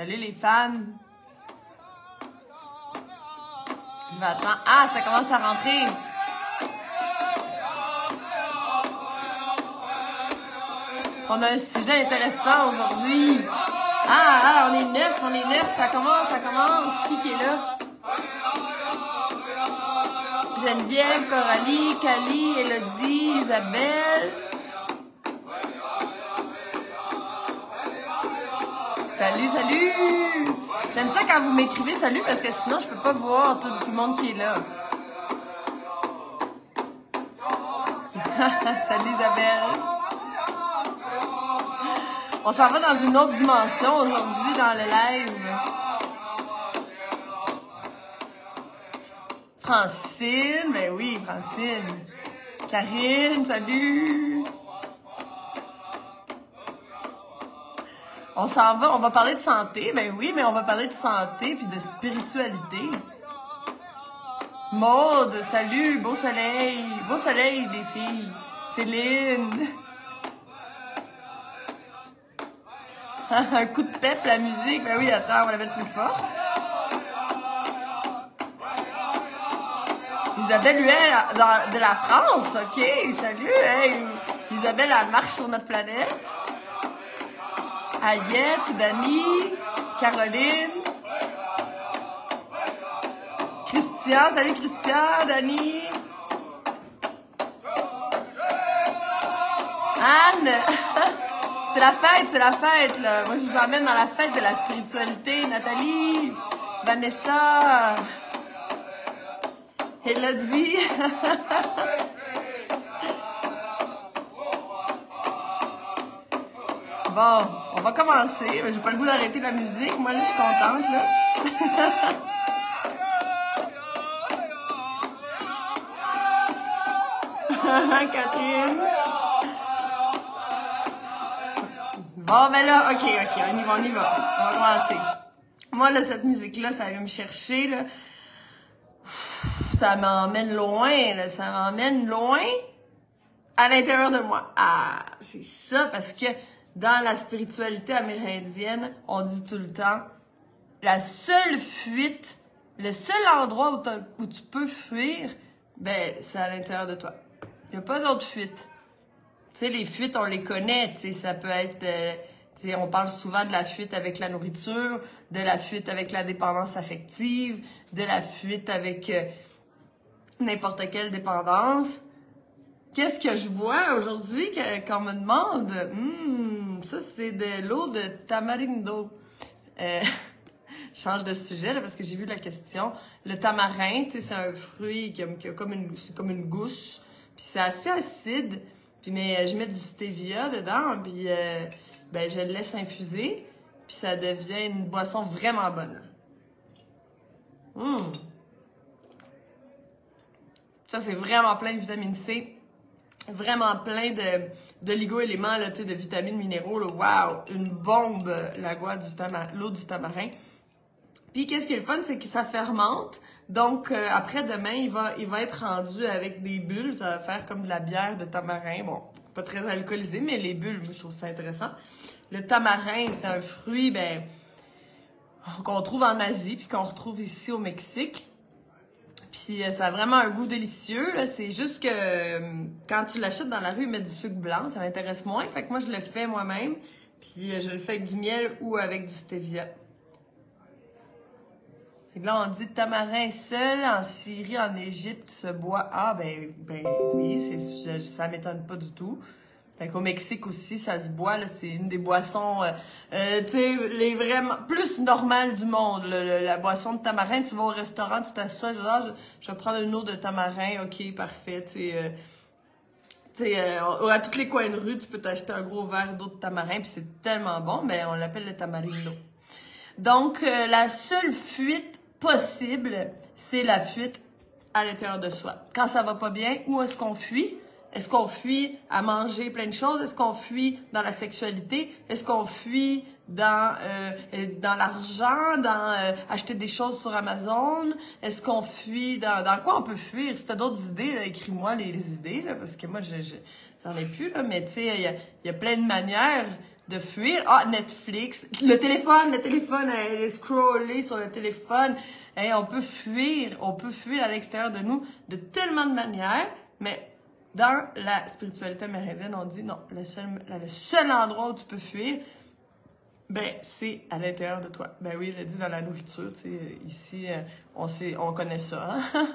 Salut les fans. Je vais attendre. Ah, ça commence à rentrer. On a un sujet intéressant aujourd'hui. On est neuf, ça commence. Qui est là? Geneviève, Coralie, Cali, Elodie, Isabelle. Salut! J'aime ça quand vous m'écrivez salut parce que sinon je peux pas voir tout le monde qui est là. Salut Isabelle! On s'en va dans une autre dimension aujourd'hui dans le live. Francine, ben oui, Francine. Karine, salut! On s'en va, on va parler de santé, ben oui, mais on va parler de santé puis de spiritualité. Maude, salut, beau soleil les filles. Céline. Un coup de pep, la musique, ben oui, attends, on va la mettre plus forte. Isabelle Huet de la France, ok, salut, hey. Isabelle, elle marche sur notre planète. Ayette, Dani, Caroline, Christian, salut Christian, Dani, Anne, c'est la fête là. Moi je vous emmène dans la fête de la spiritualité. Nathalie, Vanessa, Elodie. Bon, on va commencer. J'ai pas le goût d'arrêter la musique. Moi, là, je suis contente, là. Catherine. Bon, ben là, OK, on y va. On va commencer. Moi, là, cette musique-là, ça vient me chercher, là. Ça m'emmène loin, là. Ça m'emmène loin à l'intérieur de moi. Ah, c'est ça, parce que dans la spiritualité amérindienne, on dit tout le temps, la seule fuite, le seul endroit où tu peux fuir, ben, c'est à l'intérieur de toi. Il n'y a pas d'autre fuite. Tu sais, les fuites, on les connaît, tu sais, ça peut être, tu sais, on parle souvent de la fuite avec la nourriture, de la fuite avec la dépendance affective, de la fuite avec n'importe quelle dépendance. Qu'est-ce que je vois aujourd'hui qu'on me demande? Ça, c'est de l'eau de tamarindo. Je change de sujet là, parce que j'ai vu la question. Le tamarin, tu sais, c'est un fruit qui a comme une gousse. Puis c'est assez acide. Puis je mets du stevia dedans. Puis ben, je le laisse infuser. Puis ça devient une boisson vraiment bonne. Ça, c'est vraiment plein de vitamine C. Vraiment plein de ligo-éléments, là, tu sais, de vitamines, minéraux, là. Wow! Une bombe, l'eau du tamarin. Puis, qu'est-ce qui est le fun, c'est que ça fermente. Donc, après, demain, il va être rendu avec des bulles. Ça va faire comme de la bière de tamarin. Bon, pas très alcoolisé, mais les bulles, je trouve ça intéressant. Le tamarin, c'est un fruit, ben, qu'on trouve en Asie, puis qu'on retrouve ici au Mexique. Puis ça a vraiment un goût délicieux. C'est juste que quand tu l'achètes dans la rue, ils mettent du sucre blanc. Ça m'intéresse moins. Fait que moi, je le fais moi-même. Puis je le fais avec du miel ou avec du stevia. Fait que là, on dit tamarin seul en Syrie, en Égypte, se boit. Ah, ben oui, ça m'étonne pas du tout. Fait qu'au Mexique aussi, ça se boit, là, c'est une des boissons, tu sais, les vraiment plus normales du monde. La boisson de tamarin, tu vas au restaurant, tu t'assois, je vais prendre une eau de tamarin, ok, parfait, tu sais, à tous les coins de rue, tu peux t'acheter un gros verre d'eau de tamarin, puis c'est tellement bon, ben on l'appelle le tamarindo. Donc, la seule fuite possible, c'est la fuite à l'intérieur de soi. Quand ça va pas bien, où est-ce qu'on fuit? Est-ce qu'on fuit à manger plein de choses? Est-ce qu'on fuit dans la sexualité? Est-ce qu'on fuit dans l'argent, dans acheter des choses sur Amazon? Est-ce qu'on fuit dans quoi on peut fuir? Si t'as d'autres idées, là, écris-moi les idées, là, parce que moi, j'en ai plus, là, mais tu sais, il y a plein de manières de fuir. Ah, Netflix, le téléphone, elle scroller sur le téléphone. Hey, on peut fuir à l'extérieur de nous de tellement de manières, mais dans la spiritualité amérindienne, on dit non, le seul endroit où tu peux fuir, ben, c'est à l'intérieur de toi. Ben oui, il a dit dans la nourriture, tu sais, ici, on connaît ça, hein?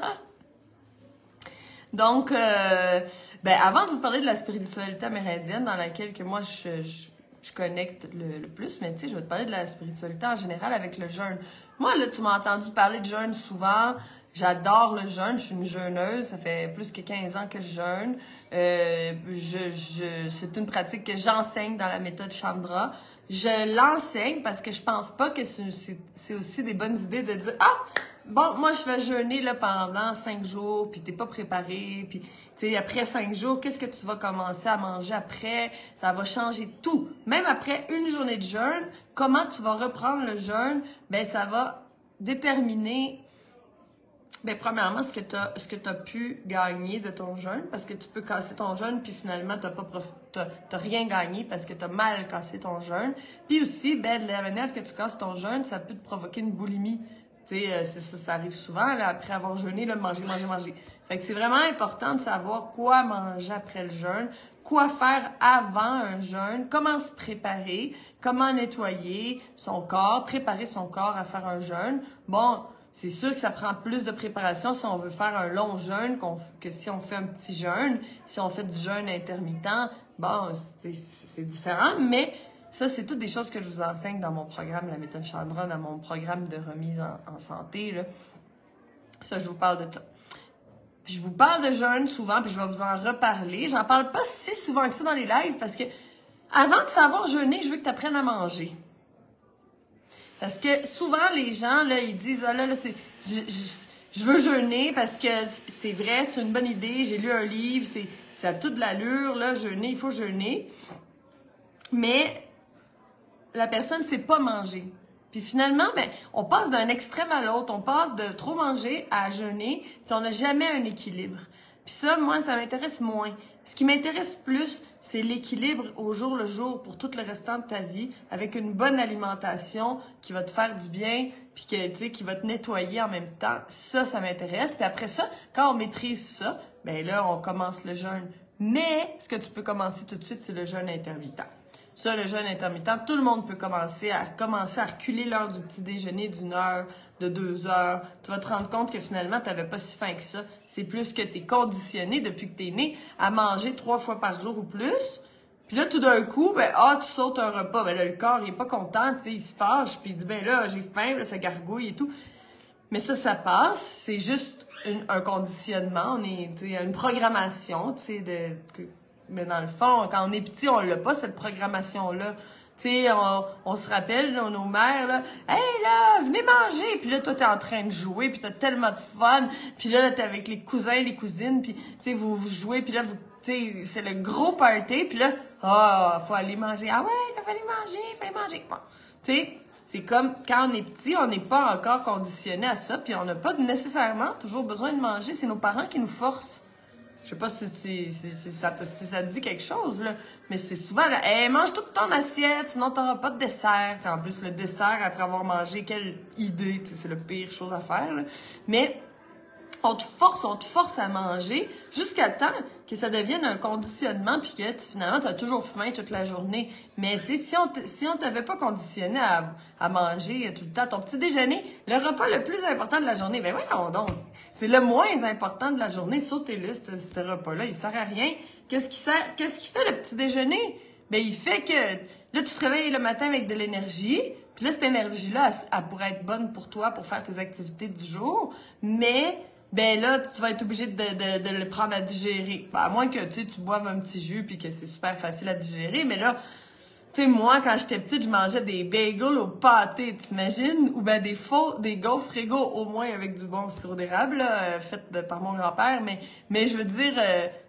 Donc, ben, avant de vous parler de la spiritualité amérindienne, dans laquelle que moi, je connecte le plus, mais tu sais, je vais te parler de la spiritualité en général avec le jeûne. Moi, là, tu m'as entendu parler de jeûne souvent. J'adore le jeûne. Je suis une jeûneuse. Ça fait plus que 15 ans que je jeûne. C'est une pratique que j'enseigne dans la méthode Chandra. Je l'enseigne parce que je pense pas que c'est aussi des bonnes idées de dire « Ah! Bon, moi, je vais jeûner là, pendant 5 jours, puis t'es pas préparé, puis tu sais, après 5 jours, qu'est-ce que tu vas commencer à manger après? Ça va changer tout. Même après une journée de jeûne, comment tu vas reprendre le jeûne? Ben, ça va déterminer, ben, premièrement, ce que t'as pu gagner de ton jeûne, parce que tu peux casser ton jeûne, puis finalement, t'as rien gagné parce que t'as mal cassé ton jeûne. Puis aussi, ben, de la manière que tu casses ton jeûne, ça peut te provoquer une boulimie. Tu sais, ça arrive souvent, là, après avoir jeûné, là, manger. Fait que c'est vraiment important de savoir quoi manger après le jeûne, quoi faire avant un jeûne, comment se préparer, comment nettoyer son corps, préparer son corps à faire un jeûne. Bon, c'est sûr que ça prend plus de préparation si on veut faire un long jeûne que si on fait un petit jeûne. Si on fait du jeûne intermittent, bon, c'est différent, mais ça, c'est toutes des choses que je vous enseigne dans mon programme, la méthode Chandra, dans mon programme de remise en santé, là. Ça, je vous parle de ça. Puis je vous parle de jeûne souvent, puis je vais vous en reparler. J'en parle pas si souvent que ça dans les lives, parce que avant de savoir jeûner, je veux que tu apprennes à manger. Parce que souvent, les gens, là, ils disent, ah là, je veux jeûner parce que c'est vrai, c'est une bonne idée, j'ai lu un livre, ça a toute l'allure, là, jeûner, il faut jeûner. Mais la personne ne sait pas manger. Puis finalement, ben, on passe d'un extrême à l'autre. On passe de trop manger à jeûner, puis on n'a jamais un équilibre. Puis ça, moi, ça m'intéresse moins. Ce qui m'intéresse plus, c'est l'équilibre au jour le jour pour tout le restant de ta vie, avec une bonne alimentation qui va te faire du bien, puis que, tu sais, qui va te nettoyer en même temps. Ça m'intéresse. Puis après ça, quand on maîtrise ça, ben là, on commence le jeûne. Mais ce que tu peux commencer tout de suite, c'est le jeûne intermittent. Ça, le jeûne intermittent, tout le monde peut commencer à reculer l'heure du petit déjeuner d'une heure, de 2 heures. Tu vas te rendre compte que finalement, tu n'avais pas si faim que ça. C'est plus que tu es conditionné depuis que tu es né à manger 3 fois par jour ou plus. Puis là, tout d'un coup, ben, tu sautes un repas. Ben là, le corps, il est pas content, tu sais, il se fâche, puis il dit, ben là, j'ai faim, là, ça gargouille et tout. Mais ça passe. C'est juste un conditionnement. On est, tu sais, une programmation, tu sais, mais dans le fond, quand on est petit, on l'a pas, cette programmation-là. Tu sais, on se rappelle, là, nos mères, là, « Hey, là, venez manger! » Puis là, toi, t'es en train de jouer, puis t'as tellement de fun. Puis là, t'es avec les cousins, les cousines, puis, tu sais, vous jouez, puis là, tu sais, c'est le gros party. Puis là, faut aller manger. Ah ouais, là, fallait manger. Bon, tu sais, c'est comme, quand on est petit, on n'est pas encore conditionné à ça, puis on n'a pas nécessairement toujours besoin de manger. C'est nos parents qui nous forcent. Je sais pas si ça te dit quelque chose, là, mais c'est souvent, là, hey, mange toute ton assiette, sinon t'auras pas de dessert. T'sais, en plus, le dessert, après avoir mangé, quelle idée, c'est la pire chose à faire, là. Mais on te force à manger jusqu'à temps que ça devienne un conditionnement, puis que finalement, t'as toujours faim toute la journée. Mais tu sais, si on t'avait pas conditionné à manger tout le temps ton petit déjeuner, le repas le plus important de la journée, ben voyons donc, c'est le moins important de la journée, sautez-le, ce repas-là, il sert à rien. Qu'est-ce qui fait le petit déjeuner? Ben il fait que là, tu te réveilles le matin avec de l'énergie, puis là, cette énergie-là, elle pourrait être bonne pour toi pour faire tes activités du jour, mais ben là, tu vas être obligé de le prendre à digérer. Ben, à moins que tu boives un petit jus puis que c'est super facile à digérer. Mais là, tu sais, moi, quand j'étais petite, je mangeais des bagels au pâté, t'imagines? Ou ben des gaufres Frigo, au moins avec du bon sirop d'érable, là, fait par mon grand-père. Mais je veux dire,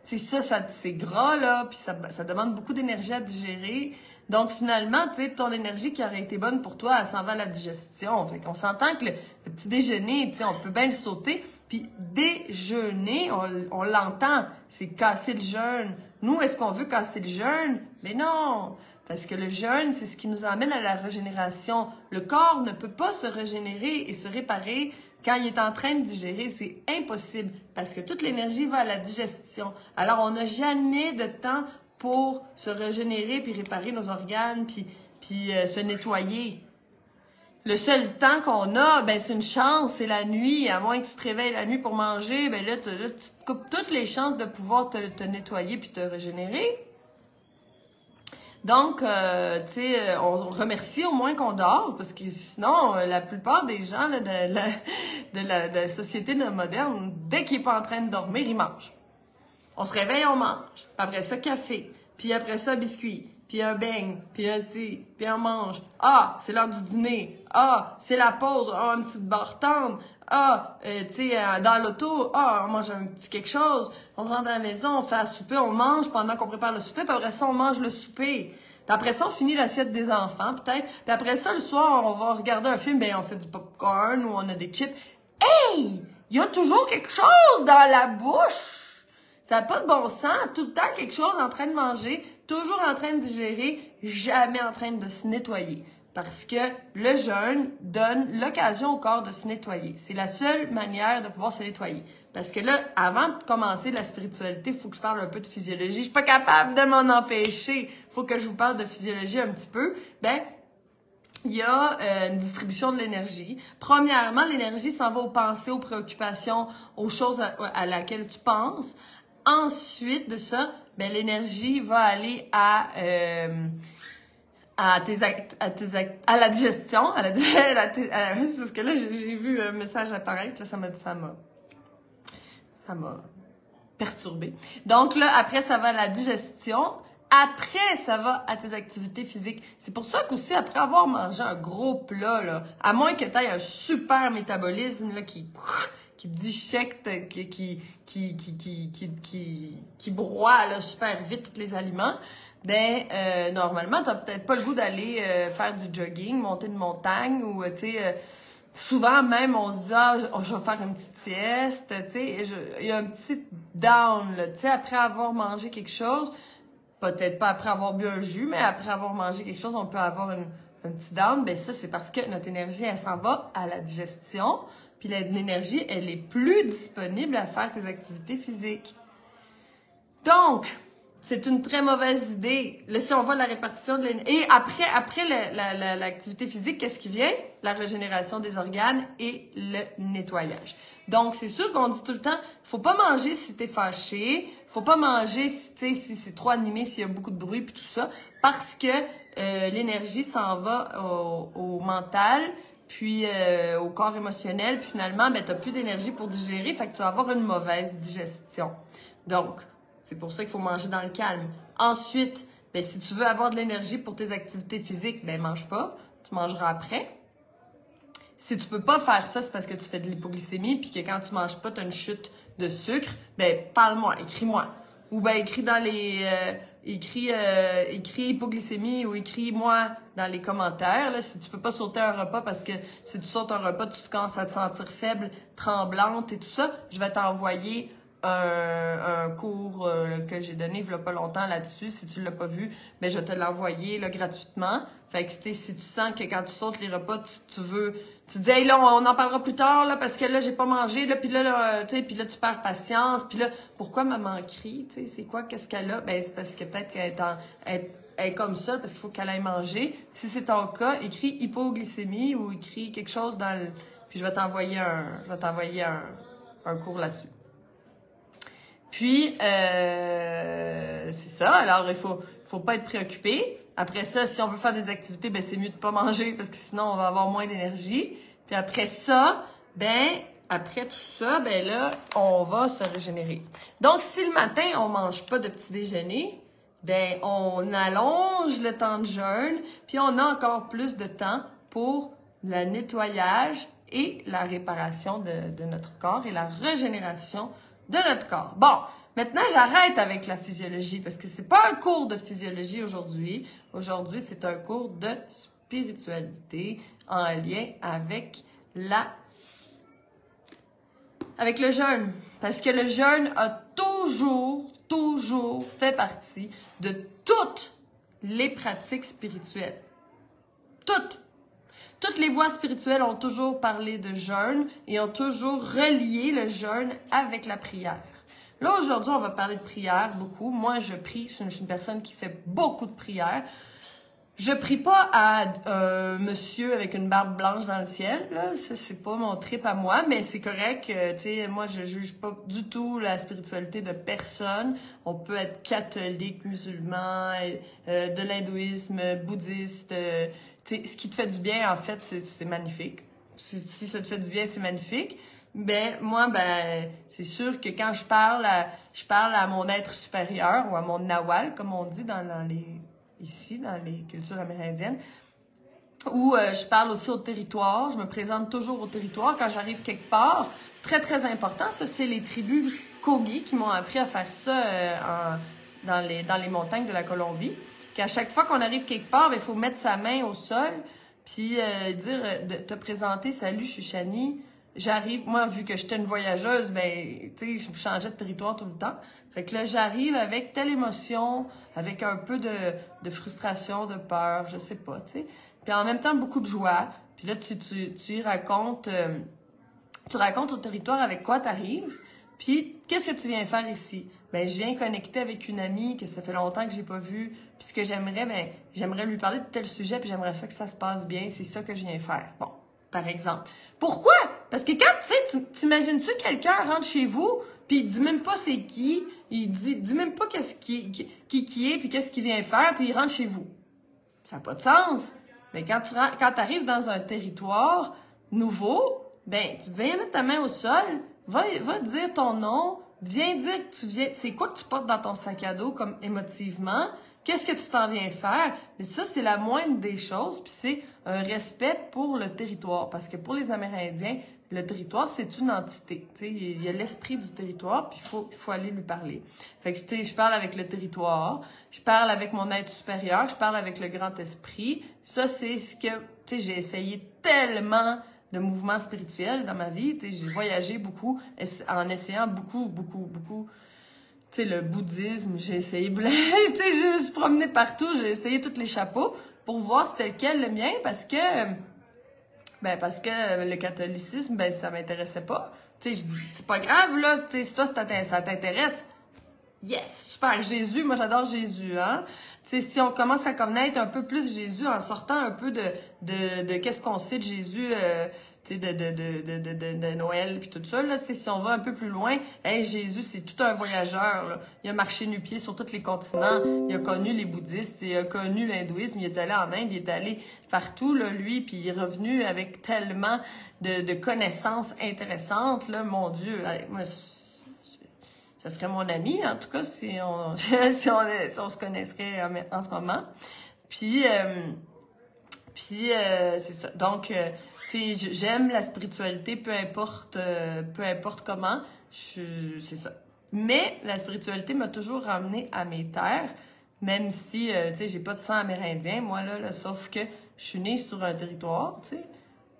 tu sais, ça c'est gras, là, puis ça demande beaucoup d'énergie à digérer. Donc, finalement, tu sais, ton énergie qui aurait été bonne pour toi, elle s'en va à la digestion. Fait qu'on s'entend que le petit déjeuner, tu sais, on peut bien le sauter. Puis déjeuner, on l'entend, c'est casser le jeûne. Nous, est-ce qu'on veut casser le jeûne? Mais non! Parce que le jeûne, c'est ce qui nous amène à la régénération. Le corps ne peut pas se régénérer et se réparer quand il est en train de digérer. C'est impossible parce que toute l'énergie va à la digestion. Alors, on n'a jamais de temps pour se régénérer puis réparer nos organes puis se nettoyer. Le seul temps qu'on a, ben c'est une chance, c'est la nuit. À moins que tu te réveilles la nuit pour manger, ben là, tu te coupes toutes les chances de pouvoir te nettoyer puis te régénérer. Donc, tu sais, on remercie au moins qu'on dort, parce que sinon, la plupart des gens là, de la société moderne, dès qu'ils n'est pas en train de dormir, ils mangent. On se réveille, on mange. Puis après ça, café. Puis après ça, biscuit. Puis un beigne, puis un thé, puis on mange. Ah, c'est l'heure du dîner. Ah, c'est la pause. Ah, une petite barre tendre. Ah, tu sais, dans l'auto, on mange un petit quelque chose. On rentre à la maison, on fait à souper, on mange pendant qu'on prépare le souper. Puis après ça, on mange le souper. Puis après ça, on finit l'assiette des enfants, peut-être. Puis après ça, le soir, on va regarder un film, ben on fait du popcorn ou on a des chips. Hey! Il y a toujours quelque chose dans la bouche! Ça n'a pas de bon sens. Tout le temps, quelque chose en train de manger, toujours en train de digérer, jamais en train de se nettoyer. Parce que le jeûne donne l'occasion au corps de se nettoyer. C'est la seule manière de pouvoir se nettoyer. Parce que là, avant de commencer la spiritualité, il faut que je parle un peu de physiologie. Je suis pas capable de m'en empêcher. Il faut que je vous parle de physiologie un petit peu. Ben, il y a une distribution de l'énergie. Premièrement, l'énergie s'en va aux pensées, aux préoccupations, aux choses à laquelle tu penses. Ensuite de ça, ben l'énergie va aller à la digestion, parce que là j'ai vu un message apparaître, là ça m'a perturbé. Donc là après ça va à la digestion. Après, ça va à tes activités physiques. C'est pour ça qu'aussi, après avoir mangé un gros plat, là, à moins que tu aies un super métabolisme là, qui disjecte, qui broie là, super vite tous les aliments, ben normalement, tu n'as peut-être pas le goût d'aller faire du jogging, monter une montagne, ou tu sais... souvent même, on se dit « Ah, je vais faire une petite sieste », tu sais, il y a un petit down, là, tu sais, après avoir mangé quelque chose... Peut-être pas après avoir bu un jus, mais après avoir mangé quelque chose, on peut avoir un petit down. Ben ça, c'est parce que notre énergie, elle s'en va à la digestion. Puis l'énergie, elle est plus disponible à faire tes activités physiques. Donc, c'est une très mauvaise idée. Là, si on voit la répartition de l'énergie... Et après l'activité physique, qu'est-ce qui vient? La régénération des organes et le nettoyage. Donc, c'est sûr qu'on dit tout le temps, faut pas manger si t'es fâché, faut pas manger si c'est trop animé, s'il y a beaucoup de bruit puis tout ça, parce que l'énergie s'en va au mental, puis au corps émotionnel, puis finalement, ben t'as plus d'énergie pour digérer, fait que tu vas avoir une mauvaise digestion. Donc, c'est pour ça qu'il faut manger dans le calme. Ensuite, ben si tu veux avoir de l'énergie pour tes activités physiques, ben mange pas, tu mangeras après. Si tu peux pas faire ça, c'est parce que tu fais de l'hypoglycémie puis que quand tu manges pas, tu as une chute de sucre, ben parle-moi, écris-moi. Ou ben écris dans les écris hypoglycémie ou écris-moi dans les commentaires là, si tu peux pas sauter un repas parce que si tu sautes un repas, tu commences à te sentir faible, tremblante et tout ça, je vais t'envoyer un cours que j'ai donné il y a pas longtemps là-dessus. Si tu l'as pas vu, ben je vais te l'envoyer là gratuitement. Fait que si tu sens que quand tu sautes les repas, tu dis hey là on en parlera plus tard là parce que là j'ai pas mangé là puis là tu sais puis là tu perds patience puis là pourquoi maman crie, tu sais c'est quoi qu'est-ce qu'elle a? Ben c'est parce que peut-être qu'elle est comme ça parce qu'il faut qu'elle aille manger. Si c'est ton cas, écris hypoglycémie ou écris quelque chose dans le puis je vais t'envoyer un cours là-dessus. Puis c'est ça, alors il faut pas être préoccupé. Après ça, si on veut faire des activités, ben c'est mieux de pas manger parce que sinon on va avoir moins d'énergie. Puis après ça, après tout ça, ben là, on va se régénérer. Donc si le matin on mange pas de petit déjeuner, ben on allonge le temps de jeûne, puis on a encore plus de temps pour le nettoyage et la réparation de notre corps et la régénération de notre corps. Bon, maintenant, j'arrête avec la physiologie parce que c'est pas un cours de physiologie aujourd'hui. Aujourd'hui, c'est un cours de spiritualité en lien avec le jeûne. Parce que le jeûne a toujours fait partie de toute les pratiques spirituelles. Toutes les voies spirituelles ont toujours parlé de jeûne et ont toujours relié le jeûne avec la prière. Là, aujourd'hui, on va parler de prière beaucoup. Moi, je prie. Je suis une personne qui fait beaucoup de prières. Je prie pas à un monsieur avec une barbe blanche dans le ciel, là. Ça, c'est pas mon trip à moi, mais c'est correct. Tu sais, moi, je juge pas du tout la spiritualité de personne. On peut être catholique, musulman, de l'hindouisme, bouddhiste. Tu sais, ce qui te fait du bien, en fait, c'est magnifique. Si ça te fait du bien, c'est magnifique. Ben, moi, c'est sûr que quand je parle à mon être supérieur ou à mon nawal, comme on dit ici, dans les cultures amérindiennes, où je parle aussi au territoire, je me présente toujours au territoire quand j'arrive quelque part. Très, très important, ça, c'est les tribus Kogi qui m'ont appris à faire ça dans les montagnes de la Colombie. Qu'à chaque fois qu'on arrive quelque part, il faut mettre sa main au sol, puis te présenter, salut, je suis Chani. J'arrive, moi, vu que j'étais une voyageuse, tu sais, je changeais de territoire tout le temps. Fait que là, j'arrive avec telle émotion, avec un peu de frustration, de peur, je sais pas, tu sais. Puis en même temps, beaucoup de joie. Puis là, tu racontes, tu racontes au territoire avec quoi t'arrives. Puis, qu'est-ce que tu viens faire ici? Ben, je viens connecter avec une amie que ça fait longtemps que j'ai pas vue. Puis ce que j'aimerais, j'aimerais lui parler de tel sujet, puis j'aimerais ça que ça se passe bien. C'est ça que je viens faire. Bon, par exemple. Pourquoi? Parce que quand, tu sais, t'imagines-tu quelqu'un rentre chez vous, puis il dit même pas c'est qui, il dit même pas qu'est-ce qui est, puis qu'est-ce qu'il vient faire, puis il rentre chez vous. Ça n'a pas de sens. Mais quand t'arrives dans un territoire nouveau, ben, tu viens mettre ta main au sol, va dire ton nom, viens dire que tu viens, c'est quoi que tu portes dans ton sac à dos comme émotivement, qu'est-ce que tu t'en viens faire? Mais ça, c'est la moindre des choses, puis c'est un respect pour le territoire. Parce que pour les Amérindiens, le territoire, c'est une entité. Tu sais, il y a l'esprit du territoire, puis il faut aller lui parler. Fait que, tu sais, je parle avec le territoire, je parle avec mon être supérieur, je parle avec le grand esprit. Ça, c'est ce que, tu sais, j'ai essayé tellement de mouvements spirituels dans ma vie. Tu sais, j'ai voyagé beaucoup en essayant beaucoup. Tu sais, le bouddhisme, j'ai essayé, tu sais, je me suis promenée partout, j'ai essayé tous les chapeaux pour voir c'était lequel le mien parce que le catholicisme, ça m'intéressait pas. Tu sais, je dis, c'est pas grave, là, tu sais, si toi, ça t'intéresse, yes, super, Jésus, moi j'adore Jésus, hein. Tu sais, si on commence à connaître un peu plus Jésus en sortant un peu de qu'est-ce qu'on sait de Jésus, tu sais, de Noël puis tout ça, là, si on va un peu plus loin, hey, Jésus, c'est tout un voyageur, là. Il a marché nu-pied sur tous les continents, il a connu les bouddhistes, il a connu l'hindouisme, il est allé en Inde, il est allé partout, là, lui, puis il est revenu avec tellement de connaissances intéressantes, là, mon Dieu, hey, moi, ça serait mon ami, en tout cas, si on se connaisserait en ce moment. Puis c'est ça. Donc, tu sais, j'aime la spiritualité, peu importe comment. C'est ça. Mais la spiritualité m'a toujours ramenée à mes terres, même si, tu sais, j'ai pas de sang amérindien, moi, là, sauf que je suis née sur un territoire, tu sais.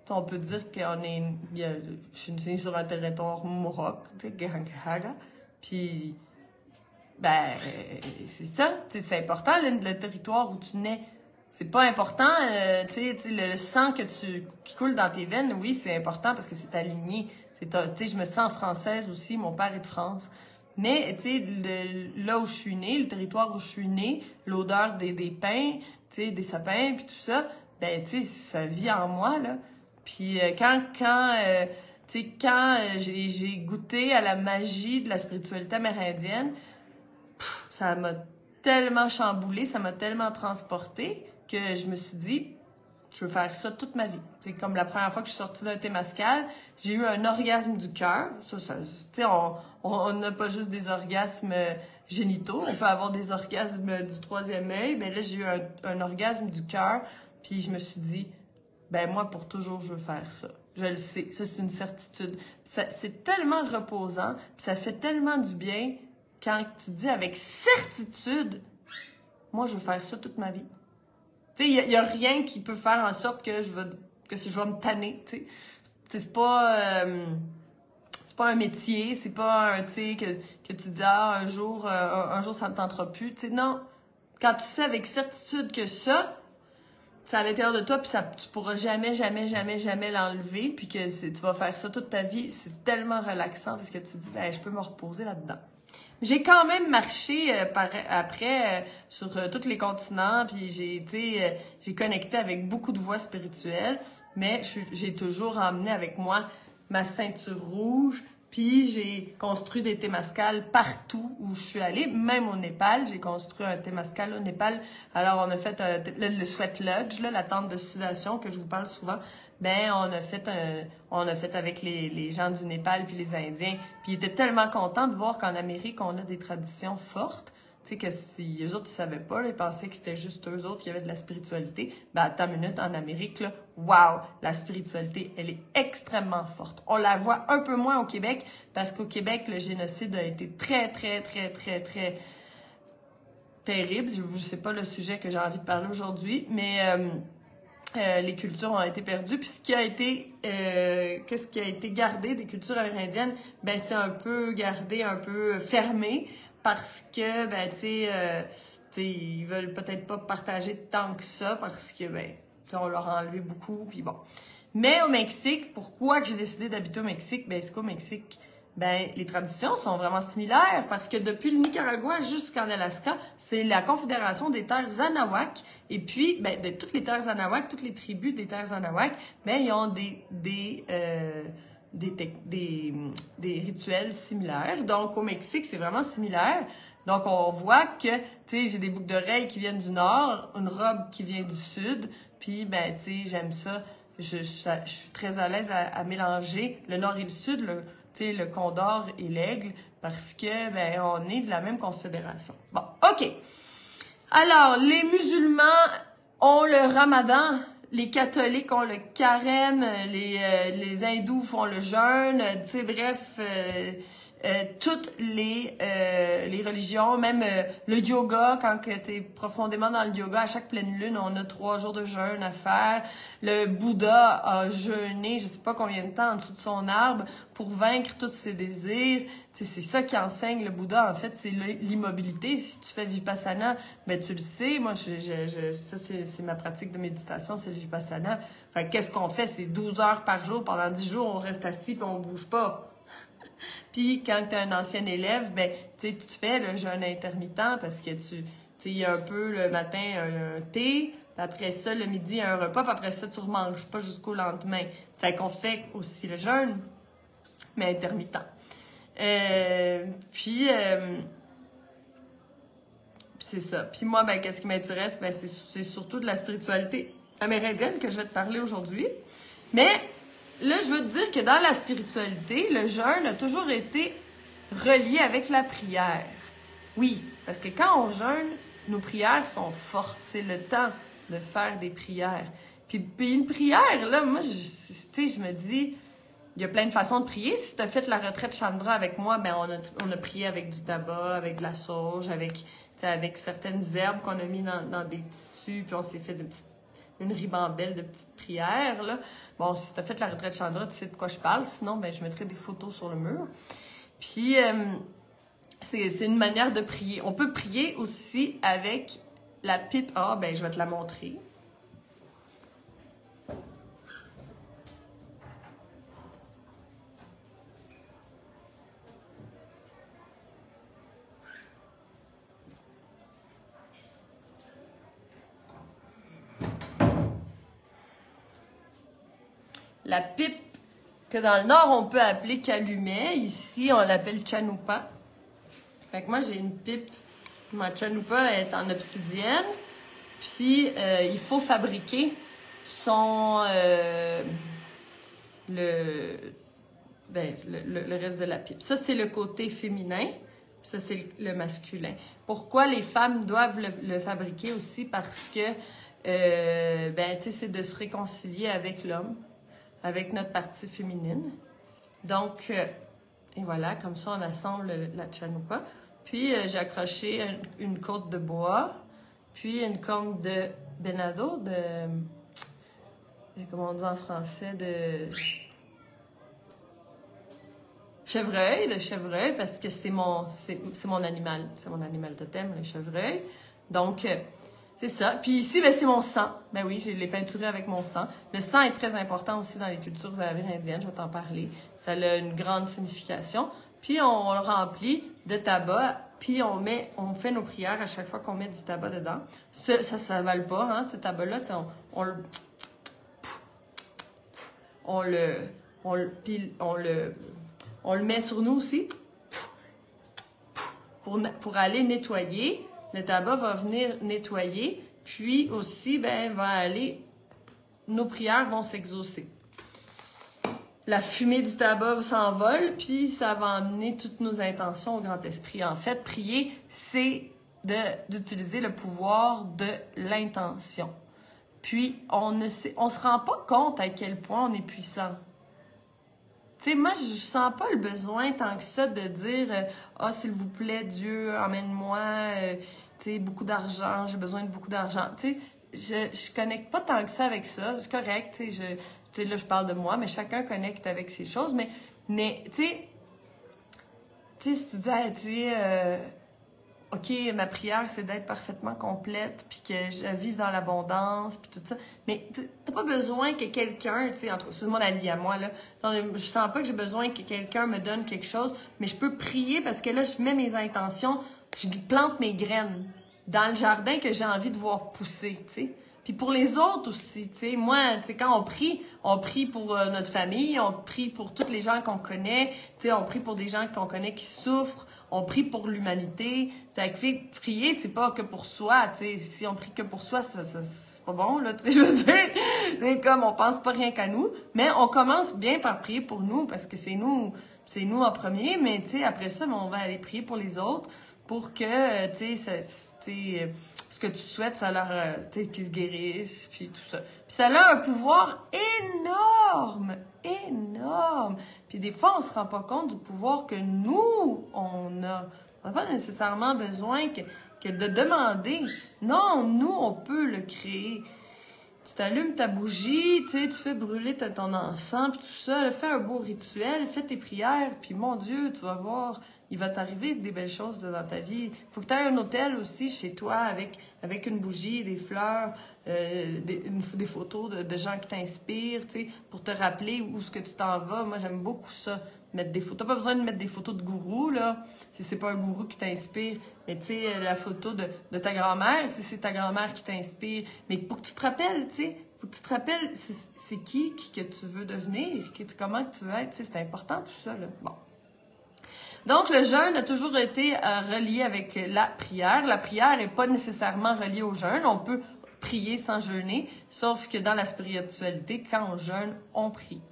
On peut dire que je suis née sur un territoire mohawk, tu sais, Gahaga. Puis, c'est ça, c'est important, le territoire où tu nais. C'est pas important, tu sais, le sang qui coule dans tes veines, oui, c'est important parce que c'est aligné. Tu sais, je me sens française aussi, mon père est de France. Mais, tu sais, là où je suis née, le territoire où je suis née, l'odeur des pins, tu sais, des sapins, puis tout ça, tu sais, ça vit en moi, là. Puis, quand j'ai goûté à la magie de la spiritualité amérindienne, ça m'a tellement chamboulé, ça m'a tellement transporté que je me suis dit, je veux faire ça toute ma vie. C'est comme la première fois que je suis sortie d'un temazcal, j'ai eu un orgasme du cœur. Tu sais, on n'a pas juste des orgasmes génitaux, on peut avoir des orgasmes du troisième œil. Mais là, j'ai eu un orgasme du cœur, puis je me suis dit, moi, pour toujours, je veux faire ça. Je le sais, ça, c'est une certitude. C'est tellement reposant, ça fait tellement du bien quand tu dis avec certitude, moi, je veux faire ça toute ma vie. Tu sais, il y a rien qui peut faire en sorte que je vais me tanner, tu sais. C'est pas un métier, c'est pas un, tu sais, que tu dis, un jour, ça me tentera plus. Tu sais, non. quand tu sais avec certitude que ça, c'est à l'intérieur de toi, puis ça, tu pourras jamais, jamais, jamais, jamais l'enlever, puis que tu vas faire ça toute ta vie, c'est tellement relaxant parce que tu te dis, ben, je peux me reposer là-dedans. J'ai quand même marché après sur tous les continents, puis j'ai connecté avec beaucoup de voix spirituelles, mais j'ai toujours emmené avec moi ma ceinture rouge, puis j'ai construit des témascales partout où je suis allée, même au Népal. J'ai construit un témascal au Népal. Alors, on a fait le sweat lodge, là, la tente de sudation que je vous parle souvent. Ben, on a fait avec les gens du Népal puis les Indiens. Puis ils étaient tellement contents de voir qu'en Amérique, on a des traditions fortes. Tu sais, que si eux autres, ils savaient pas, là, ils pensaient que c'était juste eux autres qui avaient de la spiritualité. Ben, attends une minute, en Amérique, là, wow, la spiritualité, elle est extrêmement forte. On la voit un peu moins au Québec, parce qu'au Québec, le génocide a été très, très, très, très, très terrible. Je sais pas le sujet que j'ai envie de parler aujourd'hui, mais les cultures ont été perdues. Puis ce qui a été gardé des cultures amérindiennes, ben c'est un peu gardé, un peu fermé, parce que, ben, tu sais, ils veulent peut-être pas partager tant que ça, parce que, ben, on leur a enlevé beaucoup, puis bon. Mais au Mexique, pourquoi que j'ai décidé d'habiter au Mexique? Ben, c'est qu'au Mexique, ben, les traditions sont vraiment similaires, parce que depuis le Nicaragua jusqu'en Alaska, c'est la Confédération des terres Anahuac, et puis, ben, de toutes les terres Anahuac, toutes les tribus des terres Anahuac, ben, ils ont des rituels similaires. Donc, au Mexique, c'est vraiment similaire. Donc, on voit que, tu sais, j'ai des boucles d'oreilles qui viennent du nord, une robe qui vient du sud, puis, ben, tu sais, j'aime ça. Je suis très à l'aise à mélanger le nord et le sud, tu sais, le condor et l'aigle, parce que, ben, on est de la même confédération. Bon, OK. Alors, les musulmans ont le ramadan. Les catholiques ont le carême, les hindous font le jeûne, tu sais, bref, toutes les religions, même le yoga, quand tu es profondément dans le yoga, à chaque pleine lune, on a 3 jours de jeûne à faire. Le Bouddha a jeûné, je sais pas combien de temps, en dessous de son arbre, pour vaincre tous ses désirs. Tu sais, c'est ça qui enseigne le Bouddha, en fait, c'est l'immobilité. Si tu fais Vipassana, ben tu le sais, moi, ça c'est ma pratique de méditation, c'est le Vipassana. Fait qu'est-ce qu'on fait? C'est 12 heures par jour, pendant 10 jours, on reste assis puis on bouge pas. Puis quand tu es un ancien élève, ben tu fais le jeûne intermittent parce que il y a un peu le matin un thé, puis après ça, le midi, un repas, puis après ça, tu remanges pas jusqu'au lendemain. Fait qu'on fait aussi le jeûne, mais intermittent. Puis c'est ça. Puis moi, ben, qu'est-ce qui m'intéresse? Ben, c'est surtout de la spiritualité amérindienne que je vais te parler aujourd'hui. Mais là, je veux te dire que dans la spiritualité, le jeûne a toujours été relié avec la prière. Oui, parce que quand on jeûne, nos prières sont fortes. C'est le temps de faire des prières. Puis une prière, là, moi, tu sais, je me dis, il y a plein de façons de prier. Si tu as fait la retraite Chandra avec moi, ben on a prié avec du tabac, avec de la sauge, avec certaines herbes qu'on a mis dans des tissus, puis on s'est fait une ribambelle de petites prières, là. Bon, si tu as fait la retraite Chandra, tu sais de quoi je parle. Sinon, ben je mettrai des photos sur le mur. Puis, c'est une manière de prier. On peut prier aussi avec la pipe. Ah, ben je vais te la montrer. La pipe que dans le nord, on peut appeler calumet. Ici, on l'appelle chanupa. Fait que moi, j'ai une pipe. Ma chanupa est en obsidienne. Puis, il faut fabriquer le reste de la pipe. Ça, c'est le côté féminin. Puis ça, c'est le masculin. Pourquoi les femmes doivent le fabriquer aussi? Parce que, tu sais, c'est de se réconcilier avec l'homme, avec notre partie féminine. Donc, et voilà, comme ça, on assemble la chanupa. Puis, j'ai accroché une côte de bois, puis une corne de benado, comment on dit en français, de chevreuil, parce que c'est mon animal totem, le chevreuil. Donc, c'est ça. Puis ici, ben, c'est mon sang. Ben oui, j'ai les peinturé avec mon sang. Le sang est très important aussi dans les cultures amérindiennes, je vais t'en parler. Ça a une grande signification. Puis on le remplit de tabac, puis on fait nos prières à chaque fois qu'on met du tabac dedans. Ça s'avale pas, hein, ce tabac-là, on le met sur nous aussi pour aller nettoyer. Le tabac va venir nettoyer, puis aussi, ben, nos prières vont s'exaucer. La fumée du tabac s'envole, puis ça va amener toutes nos intentions au grand esprit. En fait, prier, c'est d'utiliser le pouvoir de l'intention. Puis, on se rend pas compte à quel point on est puissant. Tu sais, moi, je sens pas le besoin tant que ça de dire « Ah, s'il vous plaît, Dieu, emmène-moi, tu sais, beaucoup d'argent, j'ai besoin de beaucoup d'argent. » Tu sais, je connecte pas tant que ça avec ça, c'est correct, tu sais, là, je parle de moi, mais chacun connecte avec ces choses, mais tu sais, si tu dis « tu sais, OK, ma prière, c'est d'être parfaitement complète, puis que je vive dans l'abondance, puis tout ça. » Mais t'as pas besoin que quelqu'un, tu sais, c'est mon avis à moi, là. Je sens pas que j'ai besoin que quelqu'un me donne quelque chose, mais je peux prier parce que là, je mets mes intentions, je plante mes graines dans le jardin que j'ai envie de voir pousser, tu sais. Puis pour les autres aussi, tu sais, moi, tu sais, quand on prie pour notre famille, on prie pour toutes les gens qu'on connaît, tu sais, on prie pour des gens qu'on connaît qui souffrent, on prie pour l'humanité. Prier, c'est pas que pour soi, tu sais, si on prie que pour soi, c'est pas bon, là, tu sais, je veux dire, c'est comme, on pense pas rien qu'à nous, mais on commence bien par prier pour nous, parce que c'est nous en premier, mais tu sais, après ça, on va aller prier pour les autres, pour que, tu sais, ce que tu souhaites, ça leur, qu'ils se guérissent, puis tout ça. Puis ça a un pouvoir énorme, énorme. Puis des fois, on se rend pas compte du pouvoir que nous, on a. On n'a pas nécessairement besoin que de demander. Non, nous, on peut le créer. Tu t'allumes ta bougie, tu fais brûler ton encens, puis tout ça, fais un beau rituel, fais tes prières, puis mon Dieu, tu vas voir, il va t'arriver des belles choses dans ta vie. Il faut que tu aies un hôtel aussi chez toi avec une bougie, des fleurs, des photos de gens qui t'inspirent, tu sais, pour te rappeler où est-ce que tu t'en vas. Moi, j'aime beaucoup ça. Mettre des photos. T'as pas besoin de mettre des photos de gourou, là, si c'est pas un gourou qui t'inspire. Mais tu sais, la photo de ta grand-mère, si c'est ta grand-mère qui t'inspire. Mais pour que tu te rappelles, tu sais, pour que tu te rappelles, c'est qui que tu veux devenir, comment tu veux être, tu sais, c'est important tout ça, là. Bon. Donc, le jeûne a toujours été relié avec la prière. La prière n'est pas nécessairement reliée au jeûne. On peut prier sans jeûner, sauf que dans la spiritualité, quand on jeûne, on prie.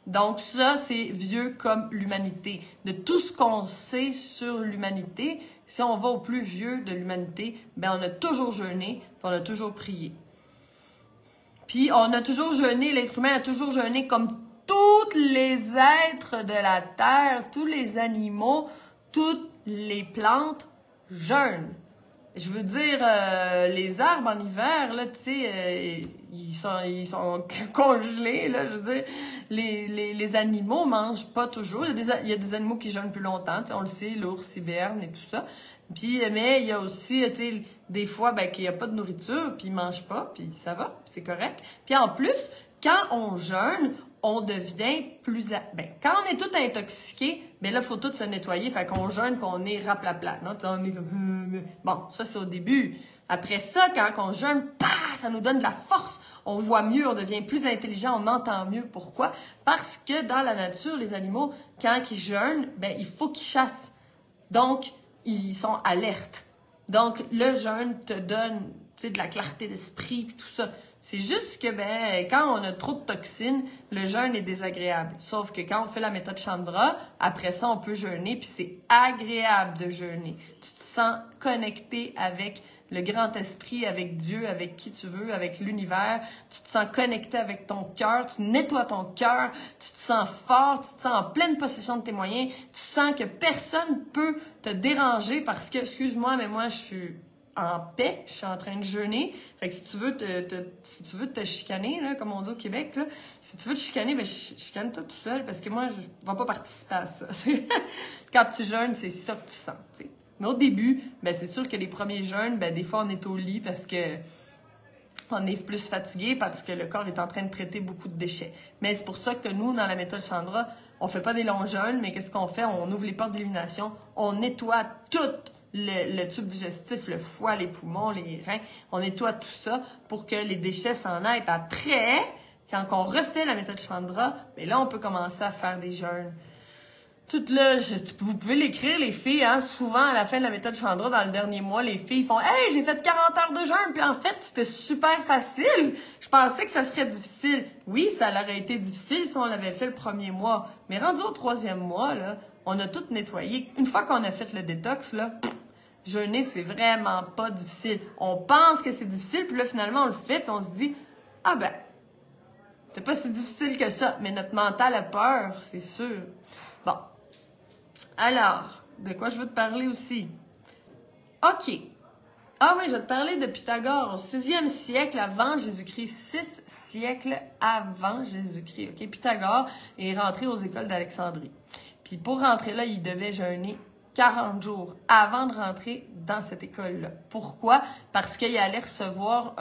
Donc ça, c'est vieux comme l'humanité. De tout ce qu'on sait sur l'humanité, si on va au plus vieux de l'humanité, ben on a toujours jeûné, puis on a toujours prié. Puis on a toujours jeûné, l'être humain a toujours jeûné comme tous les êtres de la terre, tous les animaux, toutes les plantes jeûnent. Je veux dire, les arbres en hiver, là, tu sais, ils sont congelés, là, je veux dire, les animaux mangent pas toujours. Il y a des animaux qui jeûnent plus longtemps, tu sais, on le sait, l'ours hiberne et tout ça. Puis, mais il y a aussi, tu sais, des fois, ben, qu'il y a pas de nourriture, puis ils mangent pas, puis ça va, puis c'est correct. Puis en plus, quand on jeûne, on devient plus... Ben, quand on est tout intoxiqué, ben là, il faut tout se nettoyer. Fait qu'on jeûne, puis on est raplapla. Non? On est comme... Bon, ça, c'est au début. Après ça, quand on jeûne, ça nous donne de la force. On voit mieux, on devient plus intelligent, on entend mieux. Pourquoi? Parce que dans la nature, les animaux, quand ils jeûnent, ben, il faut qu'ils chassent. Donc, ils sont alertes. Donc, le jeûne te donne, tu sais, de la clarté d'esprit, puis tout ça. C'est juste que, ben, quand on a trop de toxines, le jeûne est désagréable. Sauf que quand on fait la méthode Chandra, après ça, on peut jeûner, puis c'est agréable de jeûner. Tu te sens connecté avec le grand esprit, avec Dieu, avec qui tu veux, avec l'univers. Tu te sens connecté avec ton cœur, tu nettoies ton cœur, tu te sens fort, tu te sens en pleine possession de tes moyens, tu sens que personne peut te déranger parce que, excuse-moi, mais moi, je suis en paix, je suis en train de jeûner. Fait que si tu veux te chicaner, là, comme on dit au Québec, là, si tu veux te chicaner, ben chicane-toi tout seul, parce que moi, je ne vais pas participer à ça. Quand tu jeûnes, c'est ça que tu sens, tu sais. Mais au début, ben c'est sûr que les premiers jeûnes, ben des fois on est au lit parce que on est plus fatigué parce que le corps est en train de traiter beaucoup de déchets. Mais c'est pour ça que nous, dans la méthode Chandra, on fait pas des longs jeûnes, mais qu'est-ce qu'on fait? On ouvre les portes d'élimination, on nettoie tout le tube digestif, le foie, les poumons, les reins, on nettoie tout ça pour que les déchets s'en aillent. Puis après, quand on refait la méthode Chandra, bien là, on peut commencer à faire des jeûnes. Tout là, vous pouvez l'écrire, les filles, hein, souvent à la fin de la méthode Chandra, dans le dernier mois, les filles font « Hey, j'ai fait 40 heures de jeûne, puis en fait, c'était super facile. Je pensais que ça serait difficile. » Oui, ça aurait été difficile si on l'avait fait le premier mois. Mais rendu au 3e mois, là, on a tout nettoyé. Une fois qu'on a fait le détox, là, jeûner, c'est vraiment pas difficile. On pense que c'est difficile, puis là, finalement, on le fait, puis on se dit « Ah ben, c'est pas si difficile que ça. » Mais notre mental a peur, c'est sûr. Bon. Alors, de quoi je veux te parler aussi? OK. Ah oui, je vais te parler de Pythagore au 6e siècle avant Jésus-Christ. 6 siècles avant Jésus-Christ. OK? Pythagore est rentré aux écoles d'Alexandrie. Puis pour rentrer là, il devait jeûner 40 jours avant de rentrer dans cette école-là. Pourquoi? Parce qu'il allait recevoir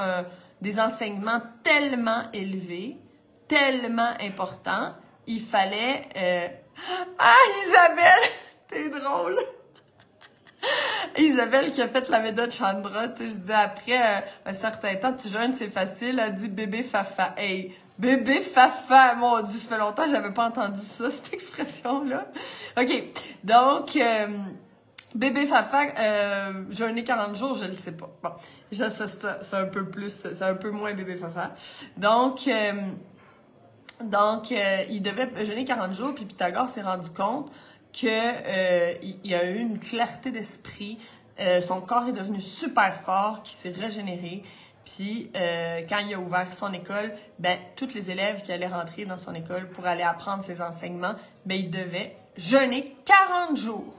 des enseignements tellement élevés, tellement importants, il fallait... Ah, Isabelle! T'es drôle! Isabelle qui a fait la méthode Chandra, tu sais, je dis après un certain temps, tu jeûnes, c'est facile, elle dit bébé fafa. Hey, bébé fafa! Mon Dieu, ça fait longtemps que j'avais pas entendu ça, cette expression-là. OK, donc... bébé fafa, jeûner 40 jours, je le sais pas. Bon, ça c'est un peu plus, c'est un peu moins bébé fafa. Donc, il devait jeûner 40 jours, puis Pythagore s'est rendu compte que il a eu une clarté d'esprit, son corps est devenu super fort, qui s'est régénéré. Puis quand il a ouvert son école, ben tous les élèves qui allaient rentrer dans son école pour aller apprendre ses enseignements, ben ils devaient jeûner 40 jours.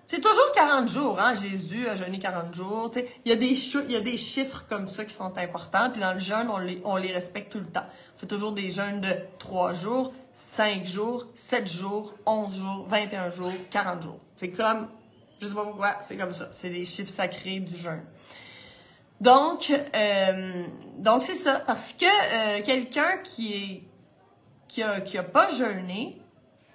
C'est toujours 40 jours, hein. Jésus a jeûné 40 jours. Tu sais, il y a des chiffres comme ça qui sont importants. Puis dans le jeûne, on les respecte tout le temps. On fait toujours des jeûnes de 3 jours, 5 jours, 7 jours, 11 jours, 21 jours, 40 jours. C'est comme, je sais pas pourquoi, c'est comme ça. C'est des chiffres sacrés du jeûne. Donc c'est ça. Parce que quelqu'un qui a pas jeûné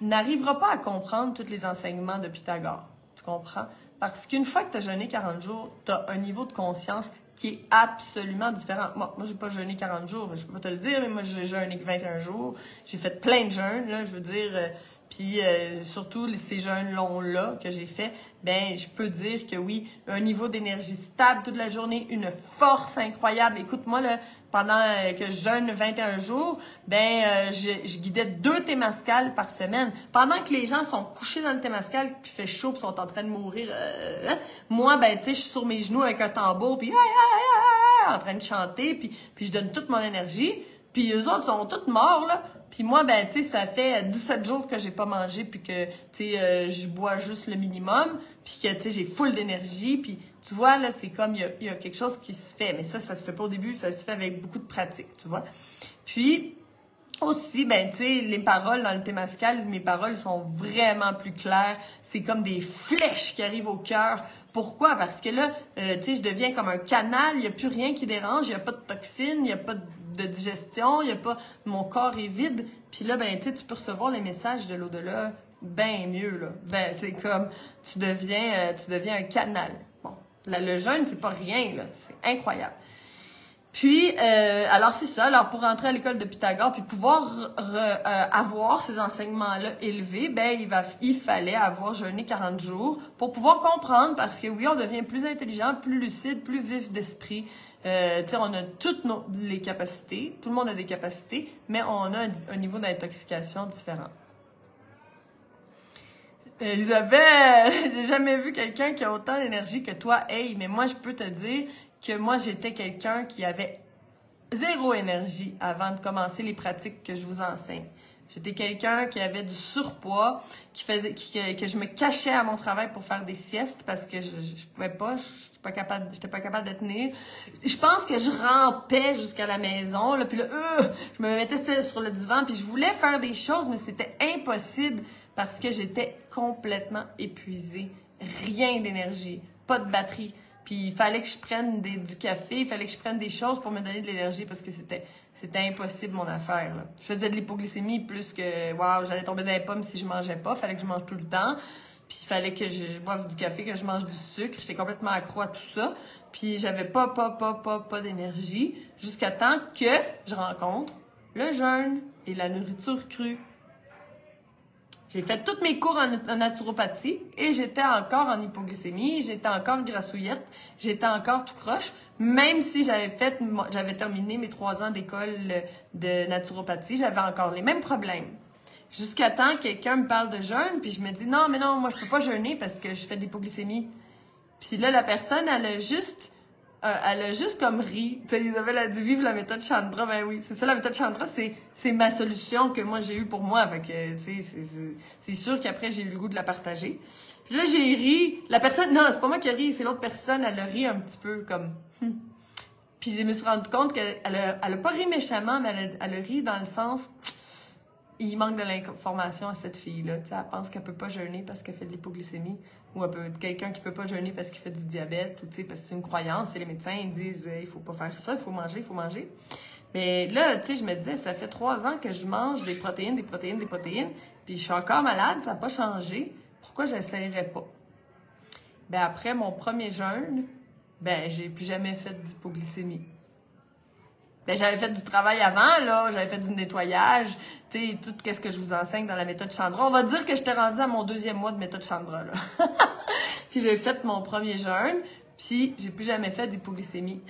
n'arrivera pas à comprendre tous les enseignements de Pythagore. Tu comprends? Parce qu'une fois que tu as jeûné 40 jours, tu as un niveau de conscience qui est absolument différent. Moi j'ai pas jeûné 40 jours, je peux pas te le dire, mais moi j'ai jeûné 21 jours. J'ai fait plein de jeûnes, là, je veux dire. Puis surtout ces jeûnes longs-là que j'ai fait, ben je peux dire que oui, un niveau d'énergie stable toute la journée, une force incroyable. Écoute-moi, là, pendant que je jeûne 21 jours, ben je guidais 2 témascales par semaine. Pendant que les gens sont couchés dans le témascal, puis fait chaud, puis sont en train de mourir, moi, ben tu sais, je suis sur mes genoux avec un tambour, puis en train de chanter, puis je donne toute mon énergie. Puis eux autres sont tous morts, là. Puis moi, ben tu sais, ça fait 17 jours que j'ai pas mangé, puis que, tu sais, je bois juste le minimum, puis que, tu sais, j'ai full d'énergie, puis... Tu vois, là, c'est comme, il y a quelque chose qui se fait. Mais ça se fait pas au début, ça se fait avec beaucoup de pratique, tu vois. Puis, aussi, ben, tu sais, les paroles dans le témascal, mes paroles sont vraiment plus claires. C'est comme des flèches qui arrivent au cœur. Pourquoi? Parce que là, tu sais, je deviens comme un canal, il n'y a plus rien qui dérange, il n'y a pas de toxines, il n'y a pas de digestion, il n'y a pas... Mon corps est vide. Puis là, ben, tu sais, tu peux recevoir les messages de l'au-delà bien mieux, là. Ben, c'est comme, tu deviens un canal. Le jeûne, c'est pas rien, là. C'est incroyable. Puis, alors c'est ça. Alors, pour rentrer à l'école de Pythagore, puis pouvoir avoir ces enseignements-là élevés, ben il fallait avoir jeûné 40 jours pour pouvoir comprendre, parce que oui, on devient plus intelligent, plus lucide, plus vif d'esprit. Tu sais, on a toutes les capacités. Tout le monde a des capacités, mais on a un niveau d'intoxication différent. Isabelle, j'ai jamais vu quelqu'un qui a autant d'énergie que toi. Hey, mais moi, je peux te dire que moi, j'étais quelqu'un qui avait 0 énergie avant de commencer les pratiques que je vous enseigne. J'étais quelqu'un qui avait du surpoids, que je me cachais à mon travail pour faire des siestes parce que je pouvais pas, j'étais pas capable de tenir. Je pense que je rampais jusqu'à la maison, là, puis là, je me mettais sur le divan, puis je voulais faire des choses, mais c'était impossible. Parce que j'étais complètement épuisée rien d'énergie, pas de batterie. Puis il fallait que je prenne du café, il fallait que je prenne des choses pour me donner de l'énergie parce que c'était impossible mon affaire. Là. Je faisais de l'hypoglycémie plus que waouh, j'allais tomber dans les pommes si je mangeais pas, il fallait que je mange tout le temps. Puis il fallait que je boive du café, que je mange du sucre, j'étais complètement accro à tout ça. Puis j'avais pas d'énergie jusqu'à temps que je rencontre le jeûne et la nourriture crue. J'ai fait tous mes cours en naturopathie et j'étais encore en hypoglycémie, j'étais encore grassouillette, j'étais encore tout croche, même si j'avais terminé mes 3 ans d'école de naturopathie, j'avais encore les mêmes problèmes. Jusqu'à temps que quelqu'un me parle de jeûne, puis je me dis non, mais non, moi je peux pas jeûner parce que je fais de l'hypoglycémie. Puis là, la personne, elle a juste comme ri. Tu sais, Isabelle a dit vive la méthode Chandra. Ben oui, c'est ça, la méthode Chandra, c'est ma solution que moi j'ai eue pour moi. Fait que, tu sais, c'est sûr qu'après j'ai eu le goût de la partager. Puis là, j'ai ri. La personne, non, c'est pas moi qui ai ri, c'est l'autre personne, elle a ri un petit peu comme. Puis je me suis rendu compte qu'elle a pas ri méchamment, mais elle a ri dans le sens. Il manque de l'information à cette fille-là. Tu sais, elle pense qu'elle peut pas jeûner parce qu'elle fait de l'hypoglycémie. Ou quelqu'un qui peut pas jeûner parce qu'il fait du diabète. Ou tu sais, parce que c'est une croyance. Et les médecins ils disent il faut pas faire ça, il faut manger, il faut manger. Mais là, tu sais, je me disais, ça fait 3 ans que je mange des protéines. Puis je suis encore malade, ça n'a pas changé. Pourquoi j'essayerais pas? Ben après mon premier jeûne, ben j'ai plus jamais fait d'hypoglycémie. Ben, j'avais fait du travail avant, là, j'avais fait du nettoyage, tu sais, tout ce que je vous enseigne dans la méthode Chandra. On va dire que j'étais rendue à mon 2e mois de méthode Chandra, là. Puis j'ai fait mon premier jeûne, puis j'ai plus jamais fait d'hypoglycémie.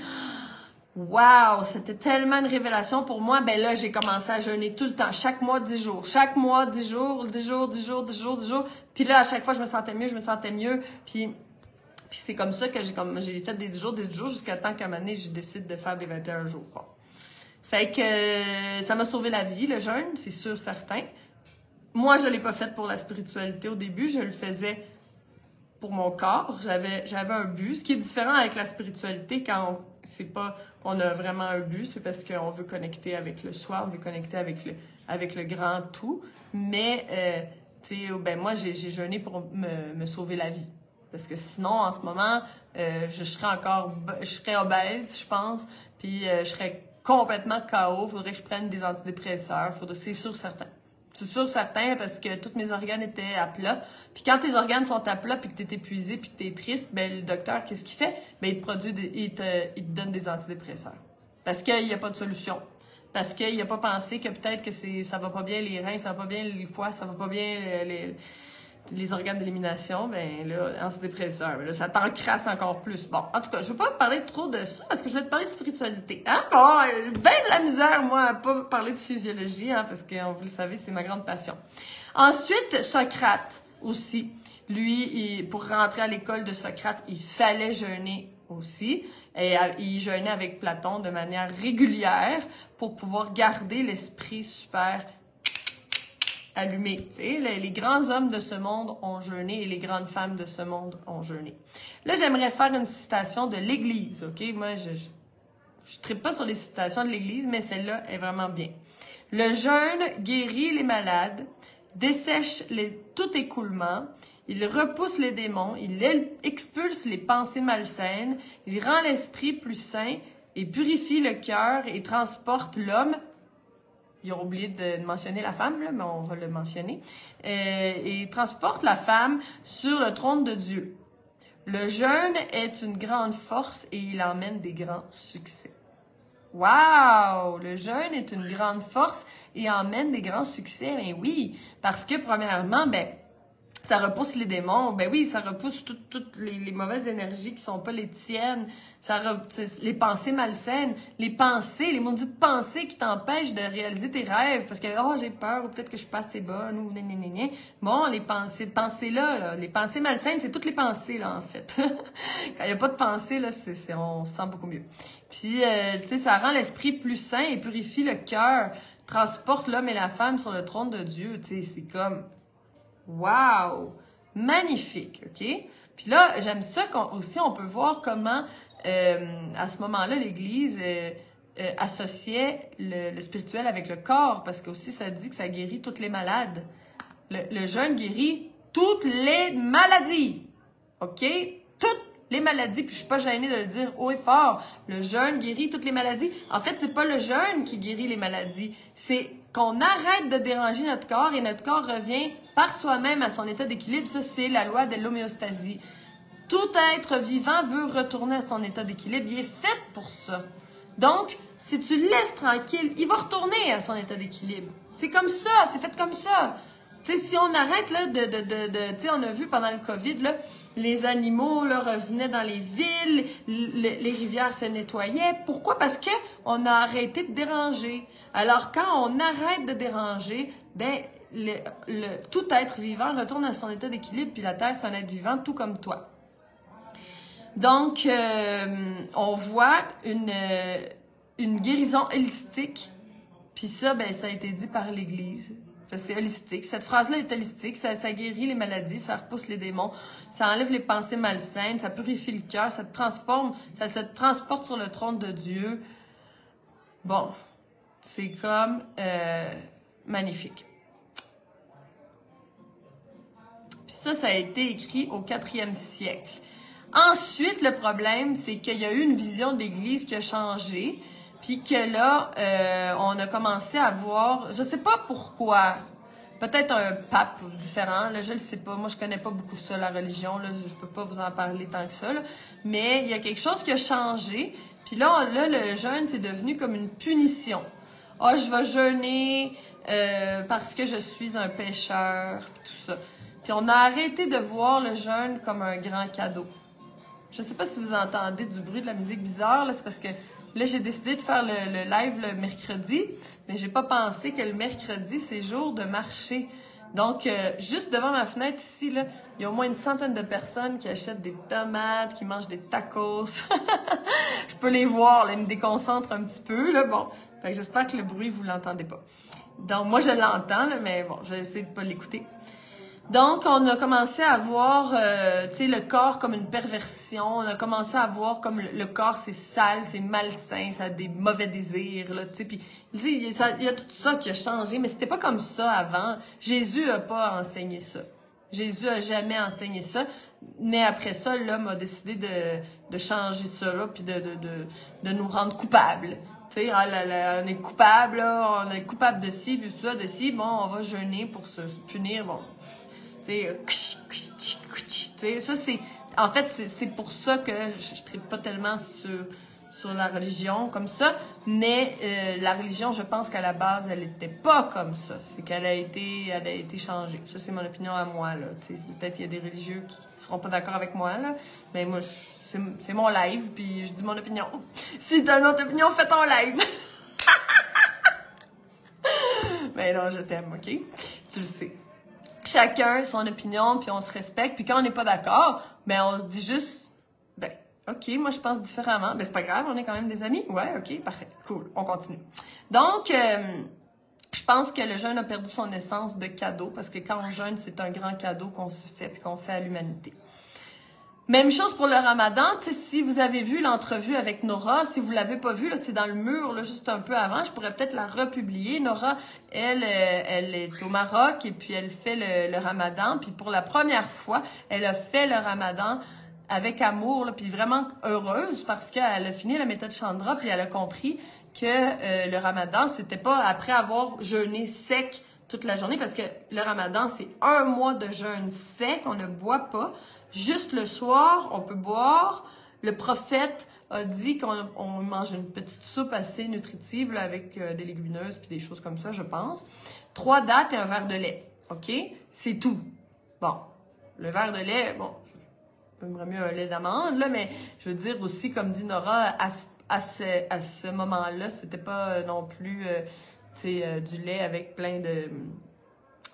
Wow! C'était tellement une révélation pour moi. Ben là, j'ai commencé à jeûner tout le temps, chaque mois 10 jours. Chaque mois 10 jours. Puis là, à chaque fois, je me sentais mieux. Puis c'est comme ça que j'ai fait des 10 jours jusqu'à temps qu'à un moment donné, je décide de faire des 21 jours, quoi. Fait que ça m'a sauvé la vie, le jeûne, c'est sûr, certain. Moi, je l'ai pas fait pour la spiritualité au début, je le faisais pour mon corps. J'avais un but, ce qui est différent avec la spiritualité quand c'est pas qu'on a vraiment un but, c'est parce qu'on veut connecter avec le soi, on veut connecter avec le grand tout. Mais, tu sais, ben moi, j'ai jeûné pour me sauver la vie. Parce que sinon, en ce moment, je serais obèse, je pense, puis je serais complètement KO, faudrait que je prenne des antidépresseurs, c'est sûr certain. C'est sûr certain parce que tous mes organes étaient à plat. Puis quand tes organes sont à plat puis que t'es épuisé puis que t'es triste, ben le docteur, qu'est-ce qu'il fait? Ben il te donne des antidépresseurs. Parce qu'il n'y a pas de solution. Parce qu'il n'a pas pensé que peut-être que ça va pas bien les reins, ça va pas bien les foies, ça va pas bien les organes d'élimination, ben là, antidépresseur, là, ça t'encrasse encore plus. Bon, en tout cas, je veux pas parler trop de ça parce que je vais te parler de spiritualité. Hein? Bon, ben de la misère, moi, à pas parler de physiologie, hein, parce que, vous le savez, c'est ma grande passion. Ensuite, Socrate aussi. Lui, pour rentrer à l'école de Socrate, il fallait jeûner aussi. Et il jeûnait avec Platon de manière régulière pour pouvoir garder l'esprit super allumé. Tu sais, les grands hommes de ce monde ont jeûné et les grandes femmes de ce monde ont jeûné. Là, j'aimerais faire une citation de l'Église, OK? Moi, je trippe pas sur les citations de l'Église, mais celle-là est vraiment bien. Le jeûne guérit les malades, dessèche tout écoulement, il repousse les démons, il expulse les pensées malsaines, il rend l'esprit plus sain et purifie le cœur et transporte l'homme. Ils ont oublié de mentionner la femme, là, mais on va le mentionner. Et transporte la femme sur le trône de Dieu. Le jeûne est une grande force et il emmène des grands succès. Wow! Le jeûne est une grande force et emmène des grands succès. Ben oui, parce que premièrement, ben ça repousse les démons. Ben oui, ça repousse toutes les mauvaises énergies qui sont pas les tiennes. Les pensées malsaines, les maudites pensées qui t'empêchent de réaliser tes rêves parce que oh j'ai peur ou peut-être que je suis pas assez bonne ou nénénéné. Bon, les pensées-là, les pensées malsaines, c'est toutes les pensées là en fait. Quand il y a pas de pensée là, on se sent beaucoup mieux. Puis tu sais, ça rend l'esprit plus sain et purifie le cœur, transporte l'homme et la femme sur le trône de Dieu. Tu sais, c'est comme wow, magnifique, ok. Puis là, j'aime ça aussi on peut voir comment à ce moment-là, l'Église associait le spirituel avec le corps, parce que aussi ça dit que ça guérit toutes les malades. Le jeûne guérit toutes les maladies. OK? Toutes les maladies, puis je suis pas gênée de le dire haut et fort, le jeûne guérit toutes les maladies. En fait, c'est pas le jeûne qui guérit les maladies, c'est qu'on arrête de déranger notre corps et notre corps revient par soi-même à son état d'équilibre. Ça, c'est la loi de l'homéostasie. Tout être vivant veut retourner à son état d'équilibre. Il est fait pour ça. Donc, si tu le laisses tranquille, il va retourner à son état d'équilibre. C'est comme ça, c'est fait comme ça. Tu sais, si on arrête, là, tu sais, on a vu pendant le COVID, là, les animaux, là, revenaient dans les villes, les rivières se nettoyaient. Pourquoi? Parce que on a arrêté de déranger. Alors, quand on arrête de déranger, ben, tout être vivant retourne à son état d'équilibre, puis la Terre, c'est un être vivant, tout comme toi. Donc, on voit une guérison holistique, puis ça, ben, ça a été dit par l'Église. C'est holistique. Cette phrase-là est holistique. Ça guérit les maladies, ça repousse les démons, ça enlève les pensées malsaines, ça purifie le cœur, ça te transforme, ça te transporte sur le trône de Dieu. Bon, c'est comme magnifique. Puis ça a été écrit au 4e siècle. Ensuite, le problème, c'est qu'il y a eu une vision de l'Église qui a changé. Puis que là, on a commencé à voir, je sais pas pourquoi, peut-être un pape différent, là, je le sais pas, moi je connais pas beaucoup ça, la religion, là, je peux pas vous en parler tant que ça, là, mais il y a quelque chose qui a changé, puis là, le jeûne, c'est devenu comme une punition. Ah, je vais jeûner parce que je suis un pécheur, puis tout ça. Puis on a arrêté de voir le jeûne comme un grand cadeau. Je sais pas si vous entendez du bruit de la musique bizarre, là, c'est parce que là, j'ai décidé de faire le live le mercredi, mais j'ai pas pensé que le mercredi, c'est jour de marché. Donc, juste devant ma fenêtre ici, là, il y a au moins une centaine de personnes qui achètent des tomates, qui mangent des tacos. Je peux les voir, là, ils me déconcentrent un petit peu, là, bon. Fait que j'espère que le bruit, vous l'entendez pas. Donc, moi, je l'entends, là, mais bon, je vais essayer de pas l'écouter. Donc, on a commencé à voir, tu sais, le corps comme une perversion. On a commencé à voir comme le corps, c'est sale, c'est malsain, ça a des mauvais désirs, là, tu sais. Puis, il y a tout ça qui a changé, mais c'était pas comme ça avant. Jésus a pas enseigné ça. Jésus a jamais enseigné ça. Mais après ça, l'homme a décidé de changer ça, là, puis de nous rendre coupables. Tu sais, on est coupable, là, on est coupable de ci, puis ça, de ci. Bon, on va jeûner pour se punir, bon. Ça, c'est... En fait, c'est pour ça que je tripe pas tellement sur la religion comme ça, mais la religion, je pense qu'à la base, elle était pas comme ça. C'est qu'elle a été changée. Ça, c'est mon opinion à moi, là. Peut-être qu'il y a des religieux qui seront pas d'accord avec moi, là, mais moi, c'est mon live, puis je dis mon opinion. Si t'as une autre opinion, fais ton live! Mais non, je t'aime, OK? Tu le sais. Chacun son opinion, puis on se respecte. Puis quand on n'est pas d'accord, ben on se dit juste, ben OK, moi je pense différemment. Ben c'est pas grave, on est quand même des amis. Ouais, OK, parfait, cool, on continue. Donc, je pense que le jeûne a perdu son essence de cadeau, parce que quand on jeûne, c'est un grand cadeau qu'on se fait, puis qu'on fait à l'humanité. Même chose pour le ramadan, tu sais, si vous avez vu l'entrevue avec Nora, si vous l'avez pas vue, là, c'est dans le mur, là, juste un peu avant, je pourrais peut-être la republier. Nora, elle est au Maroc et puis elle fait le ramadan, puis pour la première fois, elle a fait le ramadan avec amour, là, puis vraiment heureuse parce qu'elle a fini la méthode Chandra, puis elle a compris que le ramadan, c'était pas après avoir jeûné sec toute la journée, parce que le ramadan, c'est 1 mois de jeûne sec, on ne boit pas. Juste le soir, on peut boire. Le prophète a dit qu'on mange une petite soupe assez nutritive là, avec des légumineuses puis des choses comme ça, je pense. 3 dattes et un verre de lait. OK? C'est tout. Bon. Le verre de lait, bon, j'aimerais mieux un lait d'amande, là, mais je veux dire aussi, comme dit Nora, à ce moment-là, c'était pas non plus du lait avec plein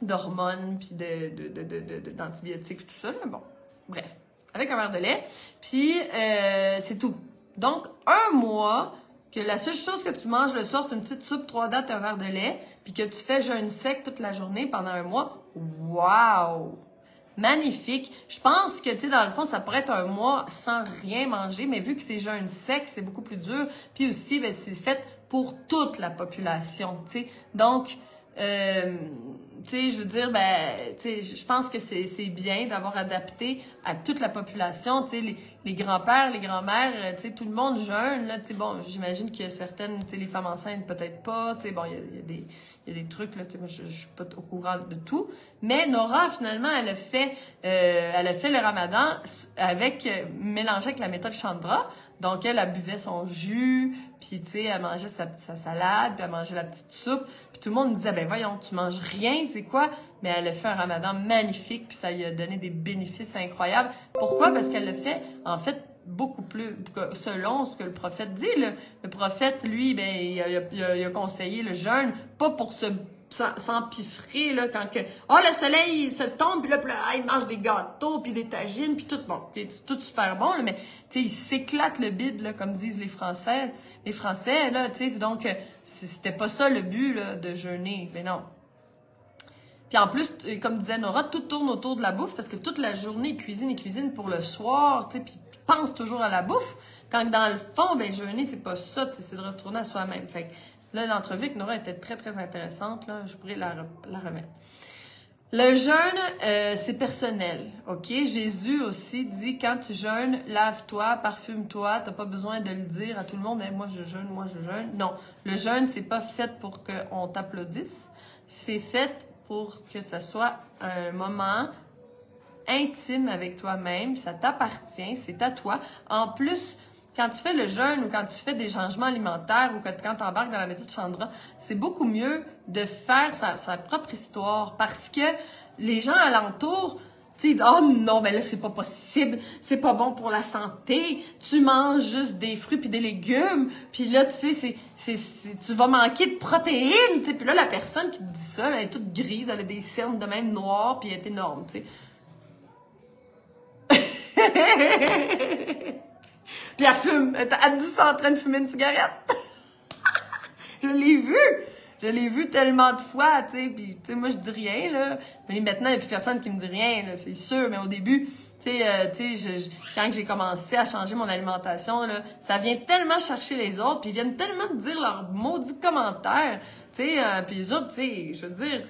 d'hormones puis d'antibiotiques et tout ça, là. Bon. Bref, avec un verre de lait, puis c'est tout. Donc, 1 mois, que la seule chose que tu manges le soir, c'est une petite soupe, 3 dattes, un verre de lait, puis que tu fais jeûne sec toute la journée pendant 1 mois, wow! Magnifique! Je pense que, tu sais, dans le fond, ça pourrait être 1 mois sans rien manger, mais vu que c'est jeûne sec, c'est beaucoup plus dur, puis aussi, ben, c'est fait pour toute la population, tu sais. Donc, tu sais, je veux dire, ben, tu sais, je pense que c'est bien d'avoir adapté à toute la population, tu sais, les grands-pères, les grands-mères, tu sais, tout le monde jeune, là, tu sais, bon, j'imagine qu'il y a certaines, tu sais, les femmes enceintes, peut-être pas, tu sais, bon, il y a des trucs, là, tu sais, moi, je suis pas au courant de tout, mais Nora, finalement, elle a fait le ramadan avec, mélangé avec la méthode Chandra. Donc, elle buvait son jus, puis, tu sais, elle mangeait sa salade, puis elle mangeait la petite soupe. Puis tout le monde me disait, ben voyons, tu manges rien, c'est quoi? Mais elle a fait un ramadan magnifique, puis ça lui a donné des bénéfices incroyables. Pourquoi? Parce qu'elle le fait, en fait, beaucoup plus, selon ce que le prophète dit. Le prophète, lui, ben, il a conseillé le jeûne, pas pour s'empiffrer, là, quand que, le soleil, il se tombe, puis là, il mange des gâteaux, puis des tagines, puis tout, bon, c'est tout super bon, là, mais, tu sais, il s'éclate le bide, là, comme disent les Français. Les Français, là, tu sais, donc, c'était pas ça le but, là, de jeûner, mais non. Puis en plus, comme disait Nora, tout tourne autour de la bouffe, parce que toute la journée, il cuisine pour le soir, tu sais, puis il pense toujours à la bouffe, quand dans le fond, ben, jeûner, c'est pas ça, c'est de retourner à soi-même. Fait que, là, l'entrevue avec Nora était très, très intéressante. Là. Je pourrais la remettre. Le jeûne, c'est personnel. OK? Jésus aussi dit, quand tu jeûnes, lave-toi, parfume-toi. T'as pas besoin de le dire à tout le monde. Hey, moi, je jeûne, moi, je jeûne. Non. Le jeûne, c'est pas fait pour qu'on t'applaudisse. C'est fait pour que ça soit un moment intime avec toi-même. Ça t'appartient. C'est à toi. En plus, quand tu fais le jeûne ou quand tu fais des changements alimentaires ou quand tu embarques dans la méthode Chandra, c'est beaucoup mieux de faire sa propre histoire parce que les gens alentour, tu sais, oh non, ben là, c'est pas possible, c'est pas bon pour la santé, tu manges juste des fruits puis des légumes, puis là, tu sais, tu vas manquer de protéines, tu sais, puis là, la personne qui te dit ça, elle est toute grise, elle a des cernes de même noires, puis elle est énorme, tu sais. Puis elle fume. Elle dit ça en train de fumer une cigarette. Je l'ai vu tellement de fois, tu sais. Puis, tu sais, moi, je dis rien, là. Mais maintenant, il n'y a plus personne qui me dit rien, là, c'est sûr. Mais au début, tu sais, quand j'ai commencé à changer mon alimentation, là, ça vient tellement chercher les autres. Puis ils viennent tellement me dire leurs maudits commentaires. Tu sais, puis les autres, tu sais, je veux dire,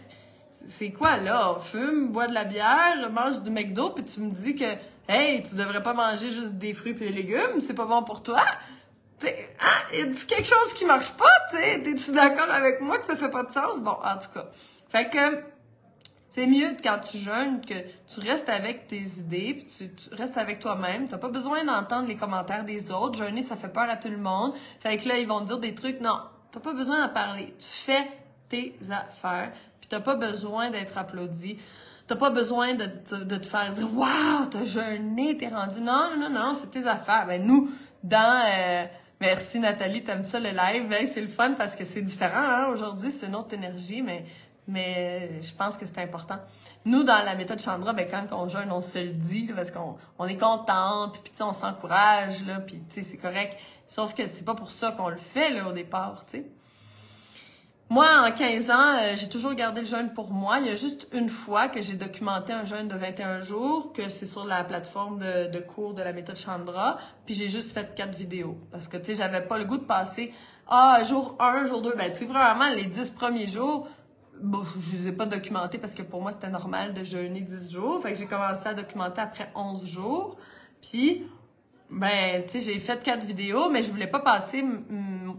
c'est quoi, là? Fume, bois de la bière, mange du McDo, puis tu me dis que hey, tu devrais pas manger juste des fruits et des légumes, c'est pas bon pour toi. T'sais, il y a quelque chose qui marche pas, t'sais. T'es-tu d'accord avec moi que ça fait pas de sens? Bon, en tout cas. Fait que c'est mieux quand tu jeûnes que tu restes avec tes idées, puis tu restes avec toi-même. T'as pas besoin d'entendre les commentaires des autres. Jeûner, ça fait peur à tout le monde. Fait que là, ils vont te dire des trucs. Non, t'as pas besoin d'en parler. Tu fais tes affaires, puis t'as pas besoin d'être applaudi. T'as pas besoin de te faire dire « Wow, t'as jeûné, t'es rendu... » Non, c'est tes affaires. Ben nous, merci Nathalie, t'aimes ça le live. Ben, c'est le fun parce que c'est différent. Hein? Aujourd'hui, c'est une autre énergie, mais je pense que c'est important. Nous, dans la méthode Chandra, ben, quand on jeûne, on se le dit là, parce qu'on est contente, puis on s'encourage, là, puis c'est correct. Sauf que c'est pas pour ça qu'on le fait là, au départ, tu sais. Moi, en 15 ans, j'ai toujours gardé le jeûne pour moi. Il y a juste une fois que j'ai documenté un jeûne de 21 jours, que c'est sur la plateforme de cours de la méthode Chandra, puis j'ai juste fait 4 vidéos. Parce que, tu sais, j'avais pas le goût de passer, jour 1, jour 2, ben, tu sais, vraiment, les 10 premiers jours, bon, je les ai pas documentés parce que pour moi, c'était normal de jeûner 10 jours. Fait que j'ai commencé à documenter après 11 jours. Puis, ben, tu sais, j'ai fait 4 vidéos, mais je voulais pas passer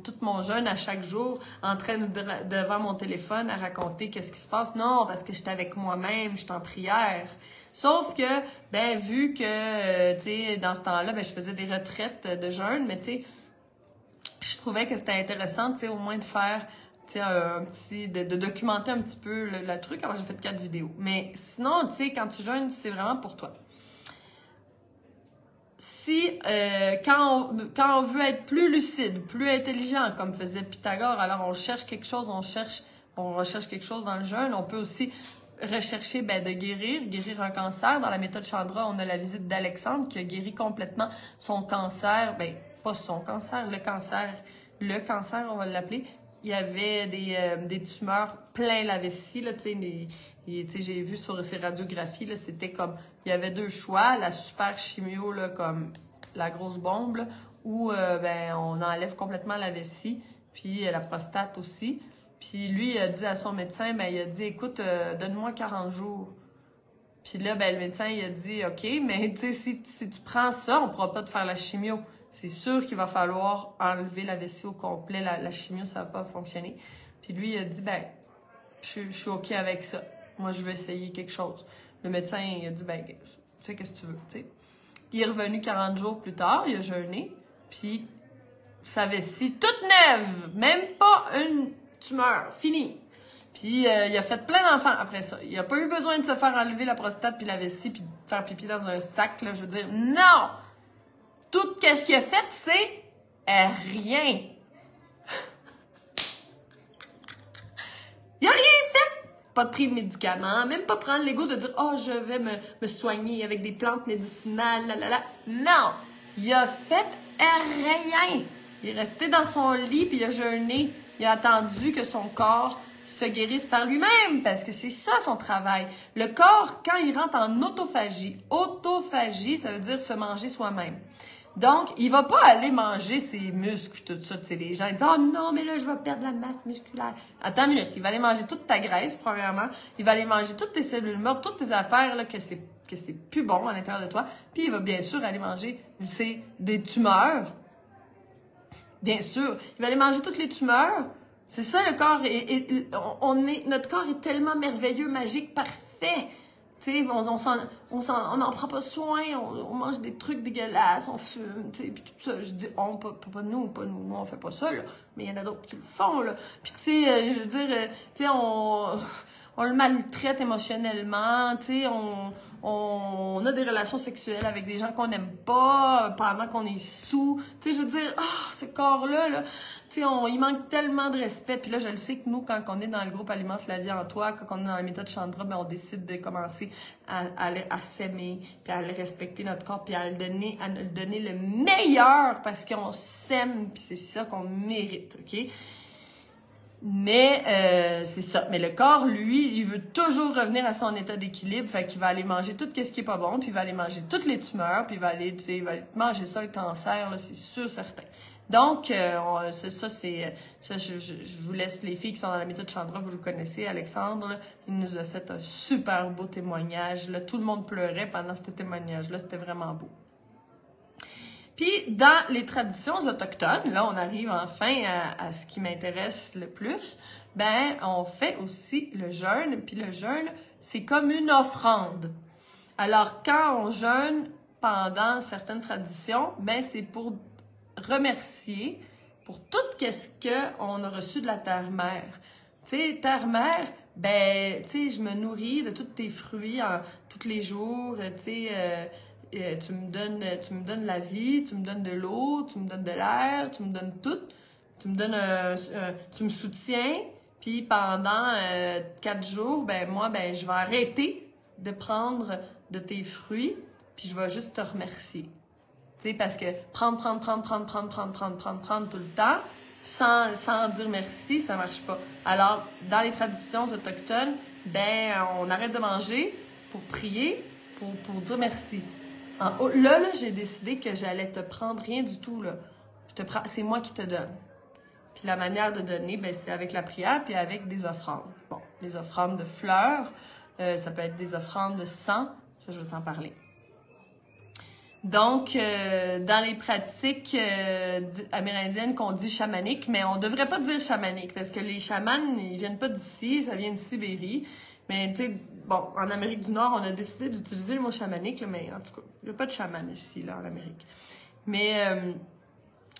tout mon jeûne à chaque jour en train devant mon téléphone à raconter qu'est-ce qui se passe. Non, parce que j'étais avec moi-même, j'étais en prière. Sauf que, ben, vu que, tu sais, dans ce temps-là, ben, je faisais des retraites de jeûne, mais tu sais, je trouvais que c'était intéressant, tu sais, au moins de faire, tu sais, de documenter un petit peu le truc. Alors, j'ai fait 4 vidéos. Mais sinon, tu sais, quand tu jeûnes, c'est vraiment pour toi. Si, quand on veut être plus lucide, plus intelligent, comme faisait Pythagore, alors on cherche quelque chose, on recherche quelque chose dans le jeûne, on peut aussi rechercher, ben, de guérir un cancer. Dans la méthode Chandra, on a la visite d'Alexandre qui a guéri complètement son cancer, ben, pas son cancer, le cancer, on va l'appeler. Il y avait des tumeurs plein la vessie, là, tu sais, j'ai vu sur ces radiographies, là, c'était comme, il y avait 2 choix, la super chimio, là, comme la grosse bombe, là, ou, ben, on enlève complètement la vessie, puis la prostate aussi. Puis lui, il a dit à son médecin, ben, il a dit, écoute, donne-moi 40 jours. Puis là, ben, le médecin, il a dit, OK, mais tu sais, si tu prends ça, on pourra pas te faire la chimio. C'est sûr qu'il va falloir enlever la vessie au complet. La chimio, ça va pas fonctionner. Puis lui, il a dit, ben, je suis OK avec ça. Moi, je veux essayer quelque chose. Le médecin, il a dit, ben, fais ce que tu veux, tu sais. Il est revenu 40 jours plus tard, il a jeûné, puis sa vessie toute neuve, même pas une tumeur, fini. Puis il a fait plein d'enfants après ça. Il a pas eu besoin de se faire enlever la prostate puis la vessie puis de faire pipi dans un sac, là, je veux dire, non! Tout ce qu'il a fait, c'est rien. Il a rien fait! Pas de pris de médicaments, même pas prendre l'ego de dire « Oh, je vais me soigner avec des plantes médicinales, là. » Non! Il a fait rien! Il est resté dans son lit, puis il a jeûné. Il a attendu que son corps se guérisse par lui-même, parce que c'est ça son travail. Le corps, quand il rentre en autophagie, ça veut dire se manger soi-même. Donc, il va pas aller manger ses muscles, tout ça. Tu sais, les gens disent « Oh non, mais là, je vais perdre la masse musculaire. » Attends une minute, il va aller manger toute ta graisse, premièrement. Il va aller manger toutes tes cellules mortes, toutes tes affaires, là, que c'est plus bon à l'intérieur de toi. Puis, il va bien sûr aller manger des tumeurs. Bien sûr. Il va aller manger toutes les tumeurs. C'est ça, le corps. Notre corps est tellement merveilleux, magique, parfait. Tu sais, on n'en prend pas soin, on mange des trucs dégueulasses, on fume, tu sais, puis tout ça. Je dis, pas nous, on fait pas ça, là. Mais il y en a d'autres qui le font, là. Puis, tu sais, je veux dire, tu sais, on le maltraite émotionnellement, tu sais, on a des relations sexuelles avec des gens qu'on n'aime pas pendant qu'on est sous. Tu sais, je veux dire, ce corps-là, là, tu sais, il manque tellement de respect. Puis là, je le sais que nous, quand on est dans le groupe Alimente la vie en toi, quand on est dans la méthode Chandra, ben, on décide de commencer à s'aimer, puis à le respecter notre corps, puis à nous donner le meilleur parce qu'on s'aime, puis c'est ça qu'on mérite, OK? Mais c'est ça. Mais le corps, lui, il veut toujours revenir à son état d'équilibre. Fait qu'il va aller manger tout ce qui est pas bon, puis il va aller manger toutes les tumeurs, puis il va aller, tu sais, il va aller manger ça, le cancer, là, c'est sûr, certain. Donc, je vous laisse les filles qui sont dans la méthode Chandra, vous le connaissez, Alexandre, là, il nous a fait un super beau témoignage. Là, tout le monde pleurait pendant ce témoignage-là, c'était vraiment beau. Puis, dans les traditions autochtones, là, on arrive enfin à ce qui m'intéresse le plus, ben, on fait aussi le jeûne, puis le jeûne, c'est comme une offrande. Alors, quand on jeûne pendant certaines traditions, ben, c'est pour remercier pour tout ce qu'on a reçu de la Terre-Mère. Tu sais, Terre-Mère, ben, tu sais, je me nourris de tous tes fruits tous les jours, tu sais, tu me donnes la vie, tu me donnes de l'eau, tu me donnes de l'air, tu me donnes tout. Tu me soutiens. Puis pendant 4 jours, ben moi, ben je vais arrêter de prendre de tes fruits, puis je vais juste te remercier. Tu sais, parce que prendre tout le temps, sans dire merci, ça marche pas. Alors, dans les traditions autochtones, ben on arrête de manger pour prier, pour dire merci. Là, j'ai décidé que j'allais te prendre rien du tout, là. C'est moi qui te donne. Puis la manière de donner, ben, c'est avec la prière puis avec des offrandes. Bon, les offrandes de fleurs, ça peut être des offrandes de sang, ça, je vais t'en parler. Donc, dans les pratiques amérindiennes qu'on dit chamaniques, mais on devrait pas dire chamaniques, parce que les chamans, ils viennent pas d'ici, ça vient de Sibérie. Mais, tu sais, bon, en Amérique du Nord, on a décidé d'utiliser le mot chamanique, là, mais en tout cas, il n'y a pas de chaman ici, là, en Amérique. Mais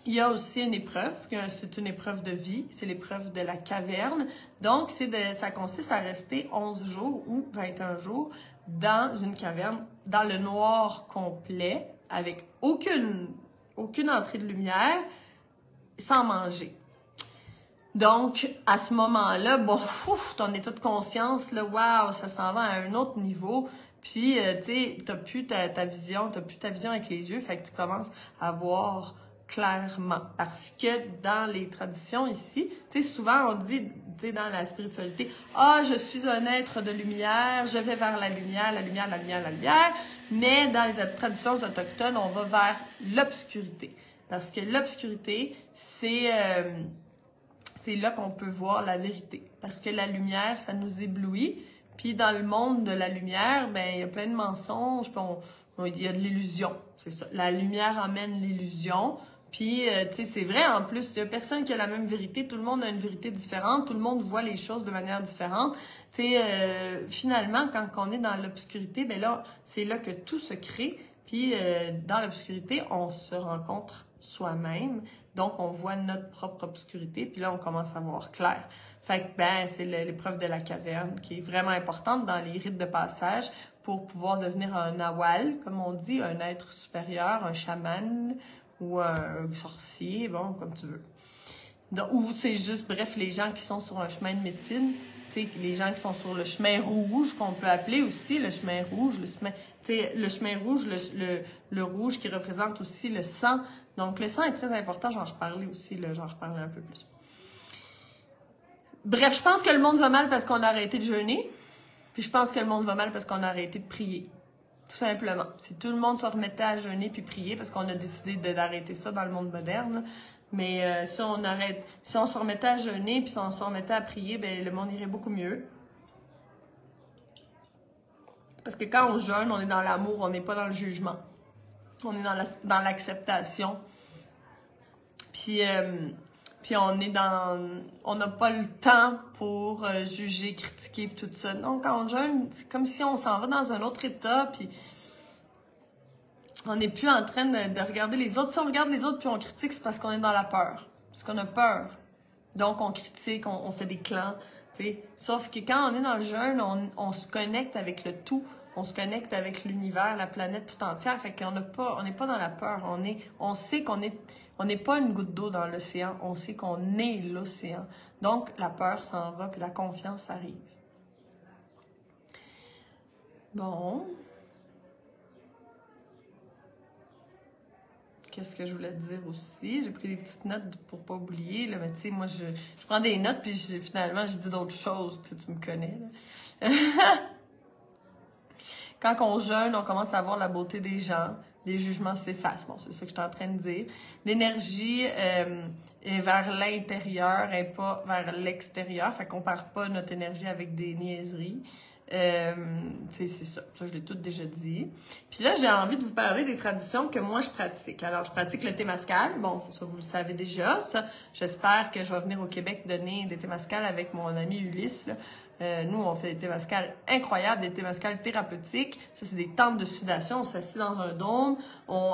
il y a aussi une épreuve, c'est une épreuve de vie, c'est l'épreuve de la caverne. Donc, ça consiste à rester 11 jours ou 21 jours dans une caverne, dans le noir complet, avec aucune entrée de lumière, sans manger. Donc, à ce moment-là, bon, ton état de conscience, là, waouh, ça s'en va à un autre niveau. Puis, tu sais, t'as plus ta vision avec les yeux, fait que tu commences à voir clairement. Parce que dans les traditions ici, tu sais, souvent on dit, tu sais, dans la spiritualité, je suis un être de lumière, je vais vers la lumière, la lumière, la lumière, la lumière. Mais dans les traditions autochtones, on va vers l'obscurité. Parce que l'obscurité, c'est c'est là qu'on peut voir la vérité. Parce que la lumière, ça nous éblouit. Puis dans le monde de la lumière, ben il y a plein de mensonges, puis il y a de l'illusion. C'est ça. La lumière amène l'illusion. Puis, tu sais, c'est vrai, en plus, il y a personne qui a la même vérité. Tout le monde a une vérité différente. Tout le monde voit les choses de manière différente. Tu sais, finalement, quand on est dans l'obscurité, ben là, c'est là que tout se crée. Puis, dans l'obscurité, on se rencontre soi-même. Donc, on voit notre propre obscurité. Puis là, on commence à voir clair. Fait que, ben, c'est l'épreuve de la caverne qui est vraiment importante dans les rites de passage pour pouvoir devenir un nawal, comme on dit, un être supérieur, un chaman ou un sorcier, bon, comme tu veux. Donc, ou c'est juste, bref, les gens qui sont sur un chemin de médecine, tu sais, les gens qui sont sur le chemin rouge, qu'on peut appeler aussi le chemin rouge, le chemin rouge, le rouge qui représente aussi le sang. Donc, le sang est très important, j'en reparler aussi, là, j'en reparler un peu plus. Bref, je pense que le monde va mal parce qu'on a arrêté de jeûner, puis je pense que le monde va mal parce qu'on a arrêté de prier. Tout simplement. Si tout le monde se remettait à jeûner puis prier, parce qu'on a décidé d'arrêter ça dans le monde moderne, mais si on se remettait à jeûner puis si on se remettait à prier, ben le monde irait beaucoup mieux. Parce que quand on jeûne, on est dans l'amour, on n'est pas dans le jugement. On est dans l'acceptation. Puis on est on n'a pas le temps pour juger, critiquer tout ça. Donc quand on jeûne, c'est comme si on s'en va dans un autre état, puis on n'est plus en train de regarder les autres. Si on regarde les autres puis on critique, c'est parce qu'on est dans la peur. Parce qu'on a peur. Donc on critique, on fait des clans, tu sais. Sauf que quand on est dans le jeûne, on se connecte avec le tout. On se connecte avec l'univers, la planète tout entière. Fait qu'on on n'est pas dans la peur. On sait qu'on n'est pas une goutte d'eau dans l'océan. On sait qu'on est l'océan. Donc, la peur s'en va, puis la confiance arrive. Bon. Qu'est-ce que je voulais te dire aussi? J'ai pris des petites notes pour pas oublier, là. Mais tu sais, moi, je prends des notes, puis finalement, je dis d'autres choses. Tu me connais, là. Quand on jeûne, on commence à voir la beauté des gens. Les jugements s'effacent. Bon, c'est ça que je suis en train de dire. L'énergie est vers l'intérieur et pas vers l'extérieur. Fait qu'on perd pas notre énergie avec des niaiseries. C'est ça. Ça, je l'ai tout déjà dit. Puis là, j'ai envie de vous parler des traditions que moi, je pratique. Alors, je pratique le Témascal. Bon, ça, vous le savez déjà. Ça, j'espère que je vais venir au Québec donner des Témascal avec mon ami Ulysse, là. Nous, on fait des témascales incroyables, des témascales thérapeutiques. Ça, c'est des tentes de sudation. On s'assied dans un dôme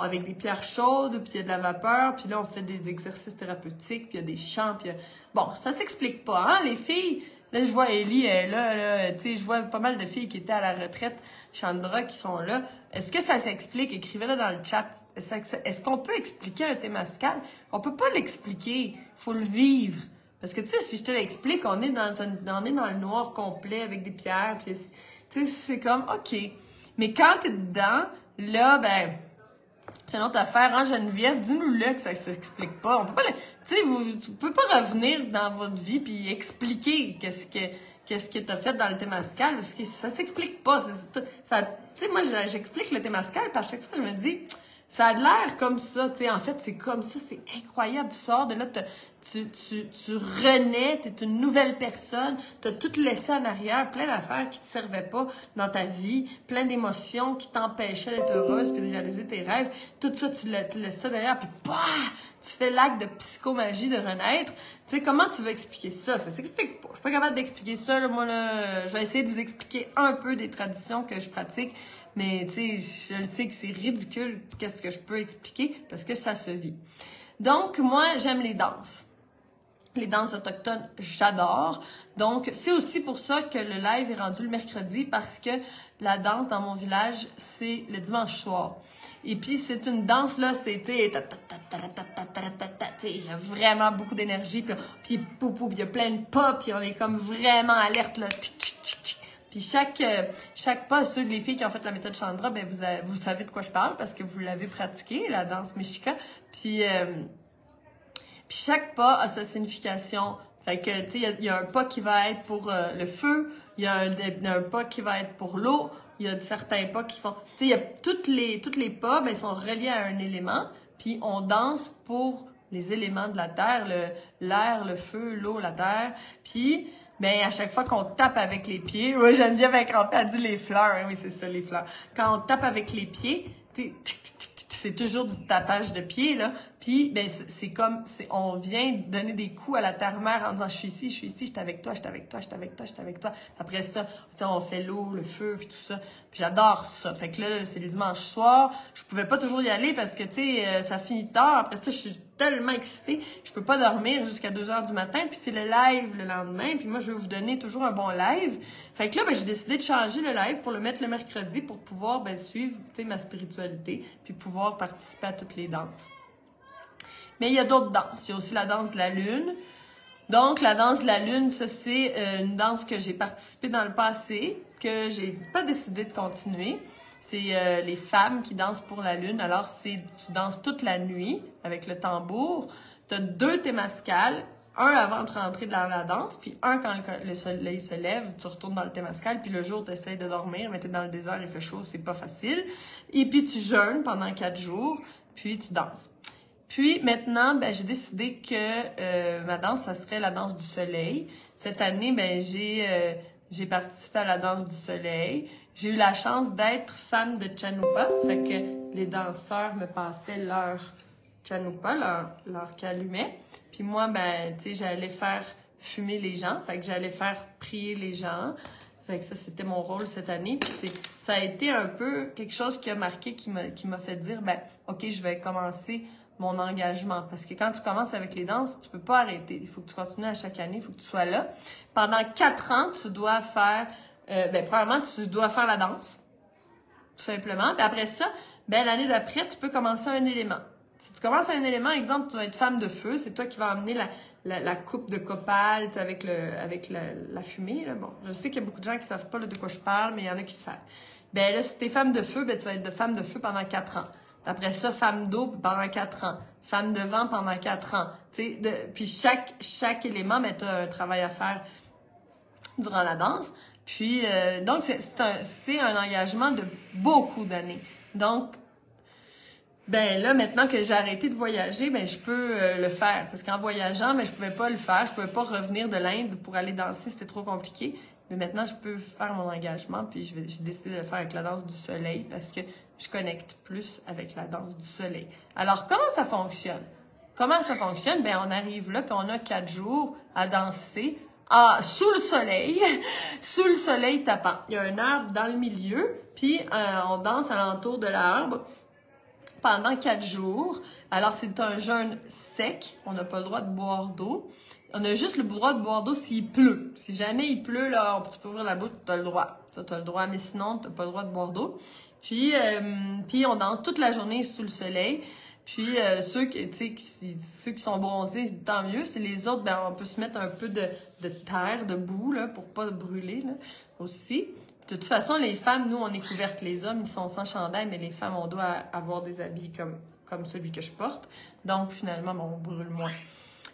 avec des pierres chaudes, puis il y a de la vapeur. Puis là, on fait des exercices thérapeutiques, puis il y a des chants. Puis bon, ça s'explique pas, hein, les filles? Là, je vois Ellie, là, tu sais, je vois pas mal de filles qui étaient à la retraite, Chandra, qui sont là. Est-ce que ça s'explique? Écrivez-le dans le chat. Est-ce qu'on peut expliquer un témascal? On peut pas l'expliquer. Faut le vivre. Parce que, tu sais, si je te l'explique, on est dans le noir complet avec des pierres, puis, tu sais, c'est comme, OK. Mais quand t'es dedans, là, ben, c'est une autre affaire, hein, Geneviève? Dis-nous-le que ça s'explique pas. On peut pas, tu sais, tu peux pas revenir dans votre vie puis expliquer qu'est-ce que t'as fait dans le Témascal, parce que ça s'explique pas. Tu sais, moi, j'explique le Témascal, puis à chaque fois, je me dis, ça a l'air comme ça, tu sais, en fait, c'est comme ça, c'est incroyable. Tu sors de là, tu renais, t'es une nouvelle personne, t'as tout laissé en arrière, plein d'affaires qui te servaient pas dans ta vie, plein d'émotions qui t'empêchaient d'être heureuse puis de réaliser tes rêves. Tout ça, tu laisses ça derrière, puis bah, tu fais l'acte de psychomagie de renaître. Tu sais, comment tu veux expliquer ça? Ça s'explique pas. Je suis pas capable d'expliquer ça, là, moi, là. Je vais essayer de vous expliquer un peu des traditions que je pratique. Mais, tu sais, je le sais que c'est ridicule qu'est-ce que je peux expliquer parce que ça se vit. Donc, moi, j'aime les danses. Les danses autochtones, j'adore. Donc, c'est aussi pour ça que le live est rendu le mercredi parce que la danse dans mon village, c'est le dimanche soir. Et puis, c'est une danse, là, c'est, il y a vraiment beaucoup d'énergie, puis il y a plein de pas, puis on est comme vraiment alerte, là. Puis chaque pas, ceux les filles qui ont fait la méthode Chandra, ben vous savez de quoi je parle parce que vous l'avez pratiqué, la danse Mexica. Puis chaque pas a sa signification. Fait que, tu sais, il y a un pas qui va être pour le feu, il y a un pas qui va être pour l'eau, il y a certains pas qui font... Tu sais, il y a toutes les pas, ben, sont reliés à un élément, puis on danse pour les éléments de la terre, l'air, le feu, l'eau, la terre. Puis, ben à chaque fois qu'on tape avec les pieds, ouais, Geneviève Incrampé a dit les fleurs, hein, oui, c'est ça, les fleurs. Quand on tape avec les pieds, c'est toujours du tapage de pieds, là. Puis, ben, c'est comme, on vient donner des coups à la terre-mère en disant, je suis ici, je suis avec toi, je suis avec toi, je suis avec toi, je suis avec toi. Après ça, on fait l'eau, le feu, puis tout ça. Puis j'adore ça. Fait que là, c'est le dimanche soir. Je pouvais pas toujours y aller parce que, tu sais, ça finit tard. Après ça, je suis tellement excitée. Je peux pas dormir jusqu'à 2 heures du matin. Puis c'est le live le lendemain. Puis moi, je veux vous donner toujours un bon live. Fait que là, ben, j'ai décidé de changer le live pour le mettre le mercredi pour pouvoir, ben, suivre, tu sais, ma spiritualité. Puis pouvoir participer à toutes les danses. Mais il y a d'autres danses. Il y a aussi la danse de la lune. Donc, la danse de la lune, ça, c'est une danse que j'ai participé dans le passé, que j'ai pas décidé de continuer. C'est les femmes qui dansent pour la lune. Alors, tu danses toute la nuit avec le tambour. Tu as 2 témascales, un avant de rentrer dans la danse, puis un quand le soleil se lève, tu retournes dans le témascal, puis le jour, tu essaies de dormir, mais tu es dans le désert, il fait chaud, c'est pas facile. Et puis, tu jeûnes pendant 4 jours, puis tu danses. Puis maintenant, ben, j'ai décidé que ma danse, ça serait la danse du soleil. Cette année, ben, j'ai participé à la danse du soleil. J'ai eu la chance d'être fan de Chanupa. Fait que les danseurs me passaient leur Chanupa, leur calumet. Puis moi, ben, tu sais, j'allais faire fumer les gens. Fait que j'allais faire prier les gens. Fait que ça, c'était mon rôle cette année. Puis ça a été un peu quelque chose qui a marqué, qui m'a fait dire, ben, OK, je vais commencer mon engagement. Parce que quand tu commences avec les danses, tu peux pas arrêter. Il faut que tu continues à chaque année, il faut que tu sois là. Pendant 4 ans, tu dois faire, premièrement, tu dois faire la danse. Tout simplement. Puis après ça, ben, l'année d'après, tu peux commencer un élément. Si tu commences un élément, exemple, tu vas être femme de feu, c'est toi qui vas amener la coupe de copal avec la fumée. Là. Bon, je sais qu'il y a beaucoup de gens qui savent pas là, de quoi je parle, mais il y en a qui savent. Ben là, si t'es femme de feu, ben tu vas être femme de feu pendant 4 ans. Après ça, femme d'eau pendant 4 ans. Femme de vent pendant 4 ans. Puis chaque élément, ben, tu as un travail à faire durant la danse. Puis, donc, c'est un engagement de beaucoup d'années. Donc, ben là, maintenant que j'ai arrêté de voyager, ben je peux le faire. Parce qu'en voyageant, ben je pouvais pas le faire. Je pouvais pas revenir de l'Inde pour aller danser, c'était trop compliqué. Mais maintenant, je peux faire mon engagement, puis j'ai décidé de le faire avec la danse du soleil parce que je connecte plus avec la danse du soleil. Alors, comment ça fonctionne? Comment ça fonctionne? Ben, on arrive là, puis on a 4 jours à danser sous le soleil tapant. Il y a un arbre dans le milieu, puis on danse alentour de l'arbre pendant 4 jours. Alors, c'est un jeûne sec. On n'a pas le droit de boire d'eau. On a juste le droit de boire d'eau s'il pleut. Si jamais il pleut, là, tu peux ouvrir la bouche, tu as le droit. Ça, tu as le droit, mais sinon, tu n'as pas le droit de boire d'eau. Puis on danse toute la journée sous le soleil. Puis ceux qui sont bronzés, tant mieux. C'est les autres, ben on peut se mettre un peu de terre, de boue, là, pour pas brûler, là, aussi. De toute façon, les femmes, nous, on est couvertes. Les hommes, ils sont sans chandail, mais les femmes, on doit avoir des habits comme celui que je porte. Donc, finalement, ben, on brûle moins.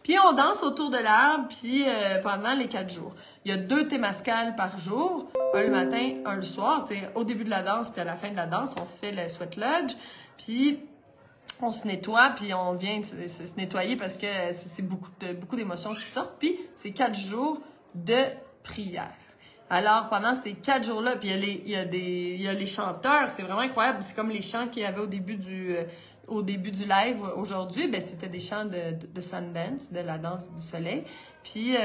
Puis on danse autour de l'arbre, puis pendant les 4 jours. Il y a 2 témascales par jour, un le matin, un le soir. T'sais, au début de la danse, puis à la fin de la danse, on fait le sweat lodge, puis on se nettoie, puis on vient se nettoyer parce que c'est beaucoup d'émotions qui sortent. Puis c'est 4 jours de prière. Alors, pendant ces 4 jours-là, puis il y a les chanteurs, c'est vraiment incroyable. C'est comme les chants qu'il y avait au début du live aujourd'hui, ben c'était des chants de Sundance, de la danse du soleil. Puis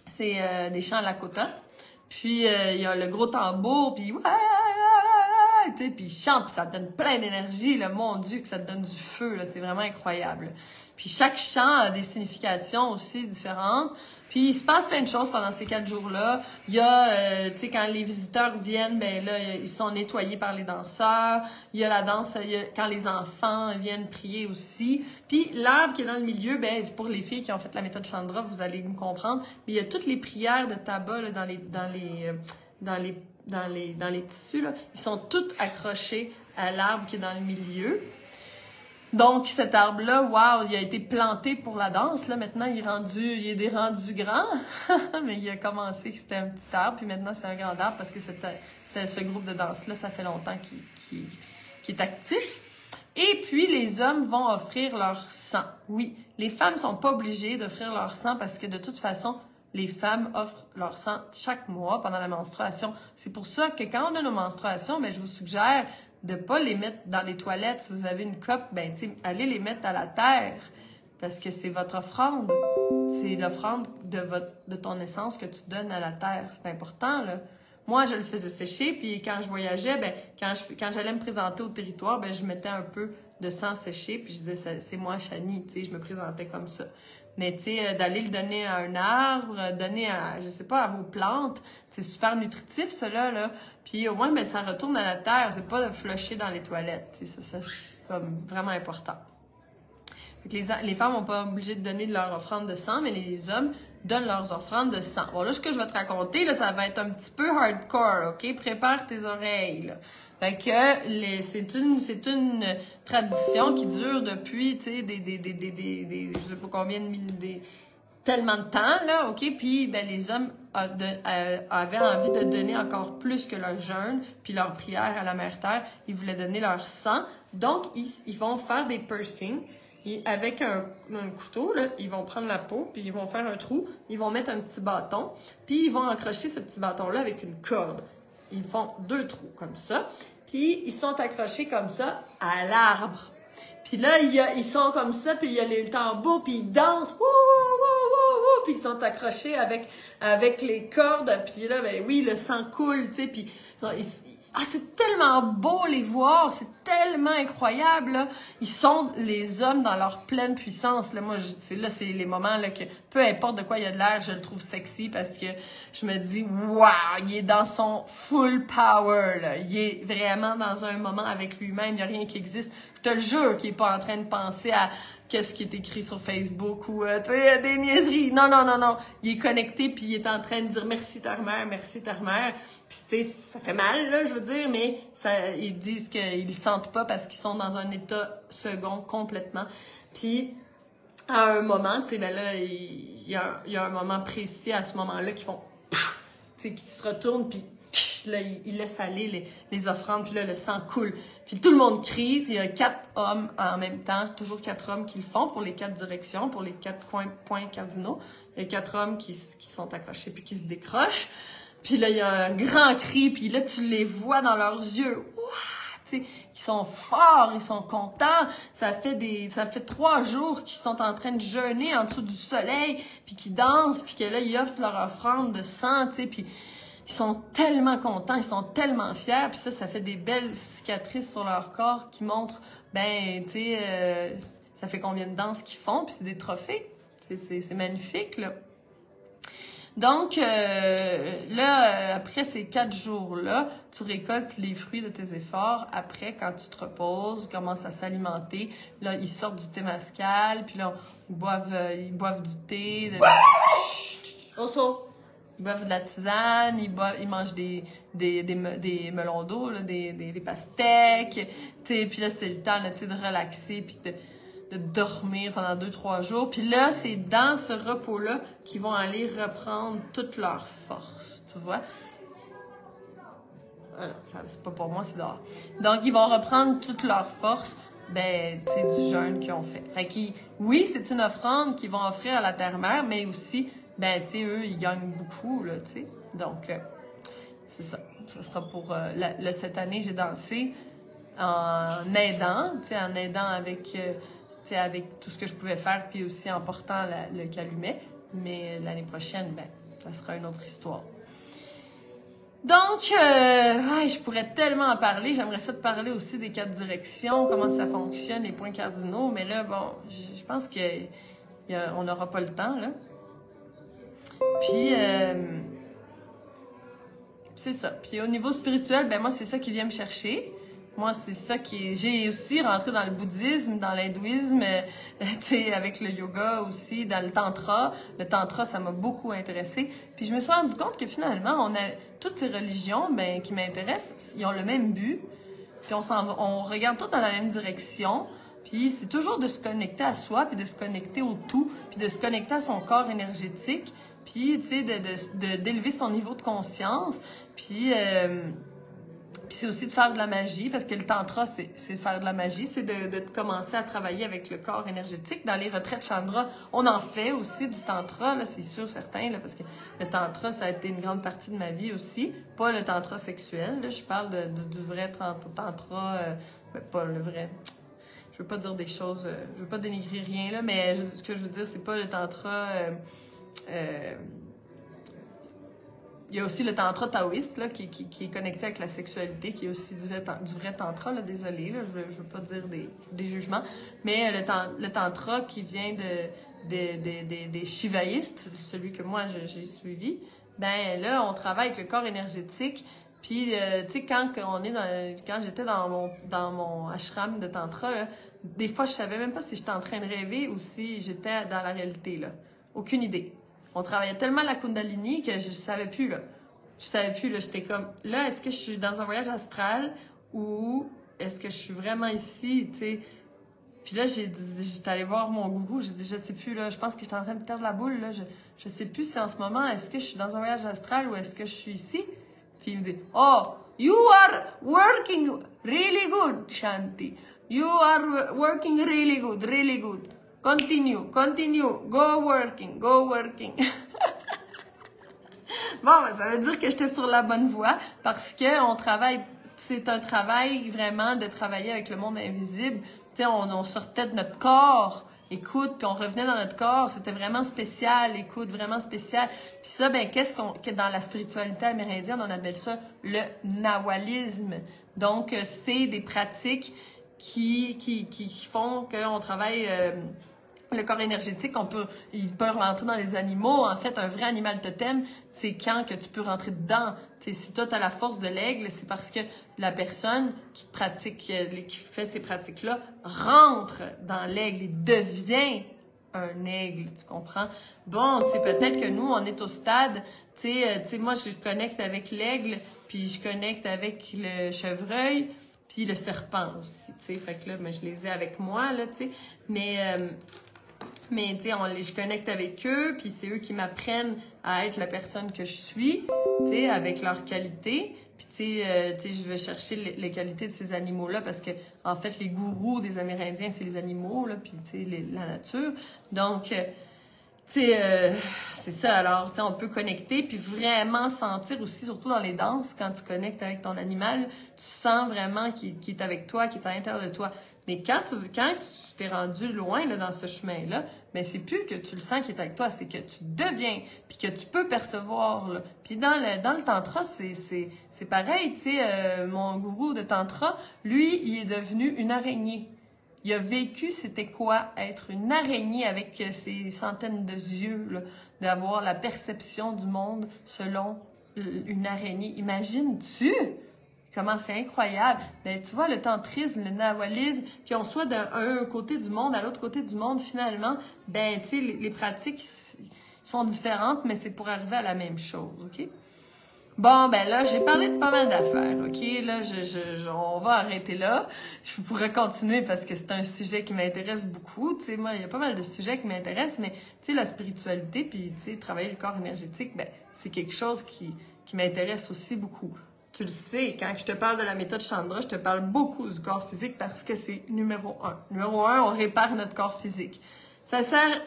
c'est des chants à Lakota. Puis il y a le gros tambour, puis puis il chante, puis ça te donne plein d'énergie, là, mon Dieu, que ça te donne du feu, là, c'est vraiment incroyable. Puis chaque chant a des significations aussi différentes. Puis il se passe plein de choses pendant ces 4 jours-là. Il y a, tu sais, quand les visiteurs viennent, ben là, ils sont nettoyés par les danseurs. Il y a la danse, quand les enfants viennent prier aussi. Puis l'arbre qui est dans le milieu, ben c'est pour les filles qui ont fait la méthode Chandra, vous allez me comprendre. Mais il y a toutes les prières de tabac là, dans les tissus, là. Ils sont toutes accrochés à l'arbre qui est dans le milieu. Donc, cet arbre-là, wow, il a été planté pour la danse. Là, maintenant, il est rendu grand. Mais il a commencé, c'était un petit arbre, puis maintenant, c'est un grand arbre parce que ce groupe de danse-là, ça fait longtemps qu'il est actif. Et puis, les hommes vont offrir leur sang. Oui, les femmes sont pas obligées d'offrir leur sang parce que de toute façon, les femmes offrent leur sang chaque mois pendant la menstruation. C'est pour ça que quand on a nos menstruations, ben, je vous suggère de pas les mettre dans les toilettes. Si vous avez une coupe, ben, allez les mettre à la terre parce que c'est votre offrande. C'est l'offrande de ton essence que tu donnes à la terre. C'est important, là. Moi, je le faisais sécher, puis quand je voyageais, ben, quand j'allais me présenter au territoire, ben, je mettais un peu de sang séché, puis je disais, c'est moi, Chani, tu sais, je me présentais comme ça. Mais, tu sais, d'aller le donner à un arbre, donner à, je sais pas, à vos plantes, c'est super nutritif, cela, là. Puis au moins, ben, ça retourne à la terre, c'est pas de flusher dans les toilettes, tu sais, ça c'est comme vraiment important. Fait que les femmes n'ont pas obligé de donner de leur offrande de sang, mais les hommes donnent leurs offrandes de sang. Bon, là, ce que je vais te raconter, là, ça va être un petit peu hardcore, OK? Prépare tes oreilles, là. Fait que c'est une tradition qui dure depuis, tu sais, je sais pas combien tellement de temps, là, OK? Puis, ben, les hommes avaient envie de donner encore plus que leur jeûne, puis leur prière à la Mère Terre. Ils voulaient donner leur sang. Donc, ils vont faire des piercings. Et avec un couteau, là, ils vont prendre la peau, puis ils vont faire un trou, ils vont mettre un petit bâton, puis ils vont accrocher ce petit bâton-là avec une corde. Ils font 2 trous comme ça, puis ils sont accrochés comme ça à l'arbre. Puis là, ils sont comme ça, puis il y a les tambours, puis ils dansent, puis ils sont accrochés avec les cordes, puis là, ben oui, le sang coule, tu sais, puis c'est tellement beau les voir, c'est tellement incroyable, là. Ils sont les hommes dans leur pleine puissance, là. Moi, c'est les moments, là, que peu importe de quoi il y a de l'air, je le trouve sexy parce que je me dis, waouh, il est dans son full power, là. Il est vraiment dans un moment avec lui-même, il n'y a rien qui existe. Je te le jure qu'il est pas en train de penser à qu'est-ce qui est écrit sur Facebook ou, tu sais, des niaiseries. Non. Il est connecté puis il est en train de dire merci terre-mère. Puis, tu sais, ça fait mal, là, je veux dire, mais ils disent qu'ils le sentent pas parce qu'ils sont dans un état second complètement. Puis, à un moment, tu sais, ben là, il y a un moment précis à ce moment-là qui font, tu sais, qui se retournent puis là, ils laissent aller les offrandes, puis là, le sang coule. Puis tout le monde crie, il y a 4 hommes en même temps, toujours 4 hommes qui le font pour les 4 directions, pour les 4 points cardinaux. Il y a 4 hommes qui sont accrochés puis qui se décrochent. Puis là, il y a un grand cri, puis là, tu les vois dans leurs yeux. Ouah! Ils sont forts, ils sont contents. Ça fait 3 jours qu'ils sont en train de jeûner en dessous du soleil, puis qu'ils dansent, puis que là, ils offrent leur offrande de sang, tu sais, puis ils sont tellement contents, ils sont tellement fiers, puis ça fait des belles cicatrices sur leur corps qui montrent, ben, tu sais, ça fait combien de danses qu'ils font, puis c'est des trophées. C'est magnifique, là. Donc, là, après ces 4 jours-là, tu récoltes les fruits de tes efforts. Après, quand tu te reposes, commences à s'alimenter. Là, ils sortent du thé-mascal, puis là, ils boivent du thé. Ils boivent de la tisane, ils mangent des melons d'eau, là, des pastèques. Puis là, c'est le temps là, de relaxer, puis de dormir pendant 2-3 jours. Puis là, c'est dans ce repos-là qu'ils vont aller reprendre toute leur force, tu vois. Ah non, c'est pas pour moi, c'est dehors. Donc, ils vont reprendre toute leur force, ben, tu sais, du jeûne qu'ils ont fait. Fait que, oui, c'est une offrande qu'ils vont offrir à la terre-mère, mais aussi, ben, tu sais, eux, ils gagnent beaucoup, là, tu sais. Donc, c'est ça. Ça sera pour... cette année, j'ai dansé en aidant, tu sais, avec tout ce que je pouvais faire, puis aussi en portant le calumet. Mais l'année prochaine, ben, ça sera une autre histoire. Donc, je pourrais tellement en parler. J'aimerais ça te parler aussi des 4 directions, comment ça fonctionne, les points cardinaux. Mais là, bon, je pense qu'on n'aura pas le temps, là. Puis, c'est ça. Puis au niveau spirituel, ben moi, c'est ça qui vient me chercher. Moi, c'est ça j'ai aussi rentré dans le bouddhisme, dans l'hindouisme, tu sais, avec le yoga aussi, dans le tantra. Le tantra, ça m'a beaucoup intéressée. Puis je me suis rendu compte que finalement, toutes ces religions, ben, qui m'intéressent, ils ont le même but. Puis on regarde toutes dans la même direction. Puis c'est toujours de se connecter à soi, puis de se connecter au tout, puis de se connecter à son corps énergétique, puis, tu sais, d'élever son niveau de conscience. Puis, Puis c'est aussi de faire de la magie, parce que le tantra, c'est de faire de la magie, c'est de commencer à travailler avec le corps énergétique. Dans les retraites Chandra, on en fait aussi du tantra, là, c'est sûr, certain, là, parce que le tantra, ça a été une grande partie de ma vie aussi. Pas le tantra sexuel, là, je parle du vrai tantra, pas le vrai. Je veux pas dire des choses, je veux pas dénigrer rien, là, mais ce que je veux dire, c'est pas le tantra... il y a aussi le tantra taoïste là, qui est connecté avec la sexualité, qui est aussi du vrai tantra, là, désolé, là, je veux pas dire des jugements, mais le tantra qui vient des shivaïstes, celui que moi j'ai suivi, ben là, on travaille avec le corps énergétique, puis tu sais, quand j'étais dans mon ashram de tantra, là, des fois, je savais même pas si j'étais en train de rêver ou si j'étais dans la réalité, là. Aucune idée. On travaillait tellement la Kundalini que je savais plus, là. Je savais plus, là. J'étais comme, là, est-ce que je suis dans un voyage astral ou est-ce que je suis vraiment ici, tu sais? Puis là, j'étais allée voir mon gourou. J'ai dit, je sais plus, là. Je pense que j'étais en train de perdre la boule, là. Je sais plus si en ce moment, est-ce que je suis dans un voyage astral ou est-ce que je suis ici? Puis il me dit, oh, you are working really good, Shanti. You are working really good, really good. Continue, go working. Bon, ben, ça veut dire que j'étais sur la bonne voie parce que on travaille, c'est un travail vraiment de travailler avec le monde invisible. Tu sais, on sortait de notre corps, écoute, puis on revenait dans notre corps. C'était vraiment spécial, écoute, vraiment spécial. Puis ça, ben, que dans la spiritualité amérindienne, on appelle ça le nawalisme. Donc, c'est des pratiques qui font qu'on travaille le corps énergétique. Il peut rentrer dans les animaux. En fait, un vrai animal totem, c'est quand que tu peux rentrer dedans. T'sais, si toi, tu as la force de l'aigle, c'est parce que la personne qui fait ces pratiques-là rentre dans l'aigle et devient un aigle, tu comprends? Bon, tu sais, peut-être que nous, on est au stade, tu sais, moi, je connecte avec l'aigle, puis je connecte avec le chevreuil, puis le serpent aussi, tu sais. Fait que là, ben, je les ai avec moi, là, tu sais. Mais tu sais, je connecte avec eux, puis c'est eux qui m'apprennent à être la personne que je suis, tu sais, avec leurs qualités. Puis tu sais, je vais chercher les qualités de ces animaux-là parce que, en fait, les gourous des Amérindiens, c'est les animaux, là, puis tu sais, la nature. Donc, tu sais, c'est ça. Alors, tu sais, on peut connecter puis vraiment sentir aussi, surtout dans les danses, quand tu connectes avec ton animal, tu sens vraiment qu'il est avec toi, qu'il est à l'intérieur de toi. Mais quand tu t'es rendu loin là, dans ce chemin-là, ben c'est plus que tu le sens qu'il est avec toi, c'est que tu deviens, puis que tu peux percevoir. Là. Puis dans le tantra, c'est pareil. Tu sais, mon gourou de tantra, lui, il est devenu une araignée. Il a vécu, c'était quoi être une araignée avec ses centaines de yeux, là, d'avoir la perception du monde selon une araignée. Imagines-tu comment c'est incroyable? Ben, tu vois, le tantrisme, le nawalisme, qu'on soit d'un côté du monde à l'autre côté du monde, finalement, ben, tu sais, les pratiques sont différentes, mais c'est pour arriver à la même chose, OK? Bon, ben là, j'ai parlé de pas mal d'affaires, OK? Là, on va arrêter là. Je pourrais continuer parce que c'est un sujet qui m'intéresse beaucoup. Tu sais, moi, il y a pas mal de sujets qui m'intéressent, mais, tu sais, la spiritualité, puis, tu sais, travailler le corps énergétique, ben, c'est quelque chose qui m'intéresse aussi beaucoup. Tu le sais, quand je te parle de la méthode Chandra, je te parle beaucoup du corps physique parce que c'est numéro 1. Numéro 1, on répare notre corps physique. Ça sert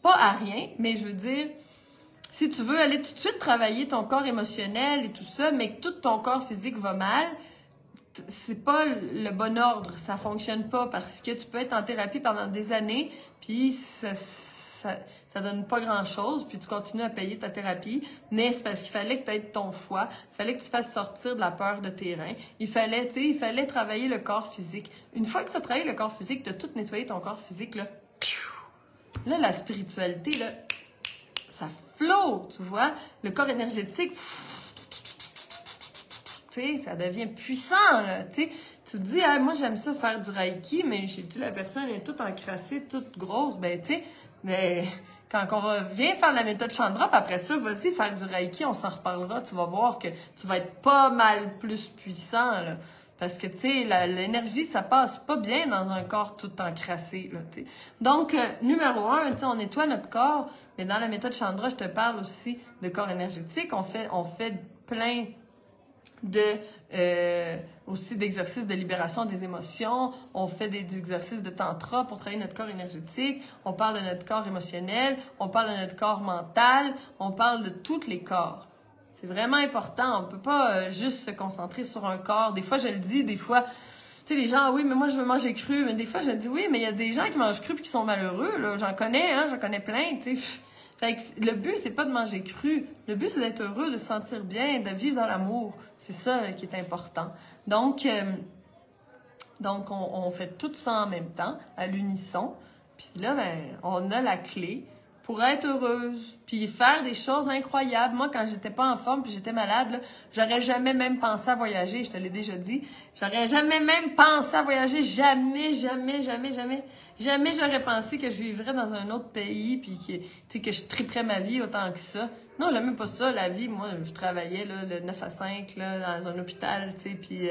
pas à rien, mais je veux dire... Si tu veux aller tout de suite travailler ton corps émotionnel et tout ça, mais que tout ton corps physique va mal, c'est pas le bon ordre. Ça fonctionne pas parce que tu peux être en thérapie pendant des années, puis ça donne pas grand-chose, puis tu continues à payer ta thérapie, mais c'est parce qu'il fallait que tu aides ton foie, il fallait que tu fasses sortir de la peur de tes reins, il fallait travailler le corps physique. Une fois que tu as travaillé le corps physique, tu as tout nettoyé ton corps physique, là, la spiritualité, là, ça flow, tu vois, le corps énergétique, tu sais, ça devient puissant, là, tu sais. Tu te dis, ah, moi, j'aime ça faire du Reiki, mais j'ai dit, la personne est toute encrassée, toute grosse, ben, tu sais, mais quand viens faire la méthode Chandra, puis après ça, vas-y faire du Reiki, on s'en reparlera, tu vas voir que tu vas être pas mal plus puissant, là. Parce que, tu sais, l'énergie, ça passe pas bien dans un corps tout encrassé, là, tu sais. Donc, numéro 1, tu sais, on nettoie notre corps, mais dans la méthode Chandra, je te parle aussi de corps énergétique. On fait plein de aussi d'exercices de libération des émotions. On fait des exercices de tantra pour travailler notre corps énergétique. On parle de notre corps émotionnel. On parle de notre corps mental. On parle de tous les corps. C'est vraiment important. On peut pas juste se concentrer sur un corps. Des fois, je le dis, des fois... Tu sais, les gens, oui, mais moi, je veux manger cru. Mais des fois, je dis, oui, mais il y a des gens qui mangent cru et qui sont malheureux, là. J'en connais plein, tu sais. Fait que le but, c'est pas de manger cru. Le but, c'est d'être heureux, de se sentir bien, de vivre dans l'amour. C'est ça là, qui est important. Donc on fait tout ça en même temps, à l'unisson. Puis là, ben, on a la clé pour être heureuse, puis faire des choses incroyables. Moi, quand j'étais pas en forme, puis j'étais malade, là, j'aurais jamais même pensé à voyager, je te l'ai déjà dit. J'aurais jamais même pensé à voyager, jamais j'aurais pensé que je vivrais dans un autre pays, puis que je triperais ma vie autant que ça. Non, j'aime même pas ça, la vie. Moi, je travaillais là, le 9 à 5 là, dans un hôpital, tu sais, puis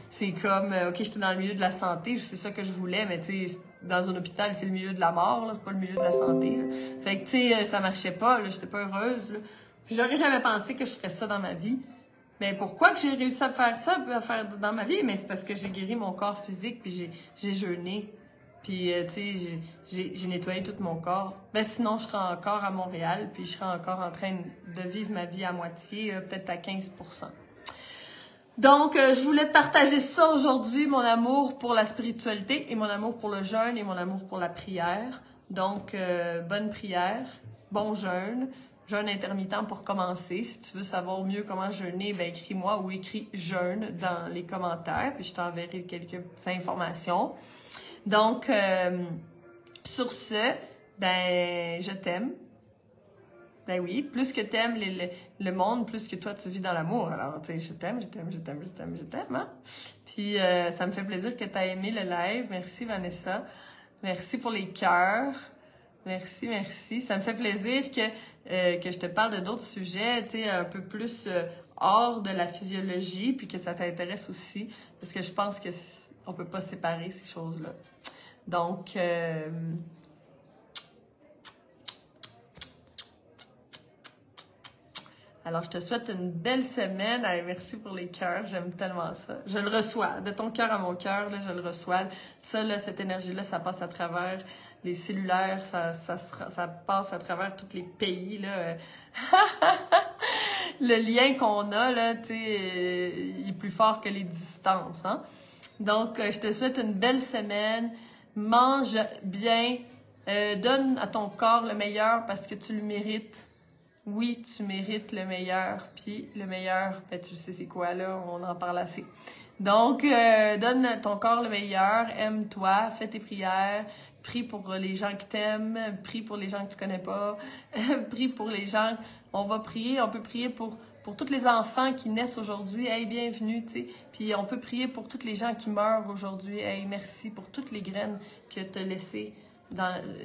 c'est comme, OK, j'étais dans le milieu de la santé, c'est ça que je voulais, mais tu sais, dans un hôpital, c'est le milieu de la mort, là, c'est pas le milieu de la santé. Là. Fait que, tu sais, ça marchait pas, là, j'étais pas heureuse. Là. Puis j'aurais jamais pensé que je ferais ça dans ma vie. Mais pourquoi que j'ai réussi à faire ça, à faire dans ma vie? Mais c'est parce que j'ai guéri mon corps physique, puis j'ai jeûné. Puis, tu sais, j'ai nettoyé tout mon corps. Ben sinon, je serais encore à Montréal, puis je serais encore en train de vivre ma vie à moitié, peut-être à 15%. Donc, je voulais te partager ça aujourd'hui, mon amour pour la spiritualité et mon amour pour le jeûne et mon amour pour la prière. Donc, bonne prière, bon jeûne, jeûne intermittent pour commencer. Si tu veux savoir mieux comment jeûner, ben écris-moi ou écris jeûne dans les commentaires, puis je t'enverrai quelques informations. Donc, sur ce, ben, je t'aime. Ben oui, plus que t'aimes le monde, plus que toi tu vis dans l'amour. Alors, tu sais, je t'aime, hein? Puis, ça me fait plaisir que t'as aimé le live. Merci, Vanessa. Merci pour les cœurs. Merci. Ça me fait plaisir que je te parle de d'autres sujets, tu sais, un peu plus hors de la physiologie, puis que ça t'intéresse aussi, parce que je pense que on peut pas séparer ces choses-là. Donc, alors, je te souhaite une belle semaine. Allez, merci pour les cœurs. J'aime tellement ça. Je le reçois. De ton cœur à mon cœur, là, je le reçois. Ça, là, cette énergie-là, ça passe à travers les cellulaires. Ça passe à travers tous les pays, là. Le lien qu'on a, là, tu sais, il est plus fort que les distances, hein. Donc, je te souhaite une belle semaine. Mange bien. Donne à ton corps le meilleur parce que tu le mérites. Oui, tu mérites le meilleur, puis le meilleur, ben tu sais c'est quoi là, on en parle assez. Donc, donne à ton corps le meilleur, aime-toi, fais tes prières, prie pour les gens qui t'aiment, prie pour les gens que tu connais pas, prie pour les gens, on peut prier pour tous les enfants qui naissent aujourd'hui, hey, bienvenue, tu sais, puis on peut prier pour tous les gens qui meurent aujourd'hui, hey, merci pour toutes les graines que tu as laissées.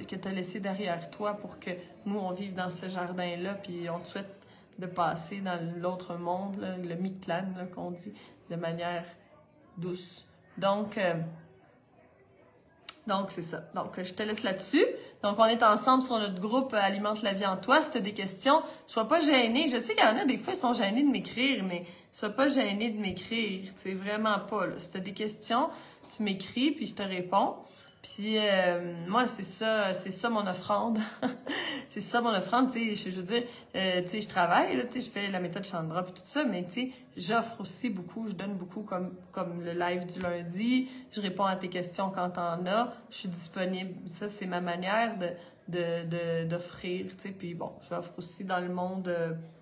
Que tu as laissé derrière toi pour que nous, on vive dans ce jardin-là, puis on te souhaite de passer dans l'autre monde, là, le Mictlan, qu'on dit, de manière douce. Donc c'est ça. Donc, je te laisse là-dessus. Donc, on est ensemble sur notre groupe Alimente la vie en toi. Si tu as des questions, sois pas gêné. Je sais qu'il y en a, des fois, ils sont gênés de m'écrire, mais sois pas gêné de m'écrire. Tu sais, vraiment pas, là. Si tu as des questions, tu m'écris, puis je te réponds. Puis moi, c'est ça mon offrande. C'est ça mon offrande, tu sais, je veux dire, tu sais, je travaille, là, tu sais, je fais la méthode Chandra puis tout ça, mais tu sais, j'offre aussi beaucoup, je donne beaucoup comme le live du lundi, je réponds à tes questions quand t'en as, je suis disponible. Ça, c'est ma manière d'offrir, tu sais, puis bon, j'offre aussi dans le monde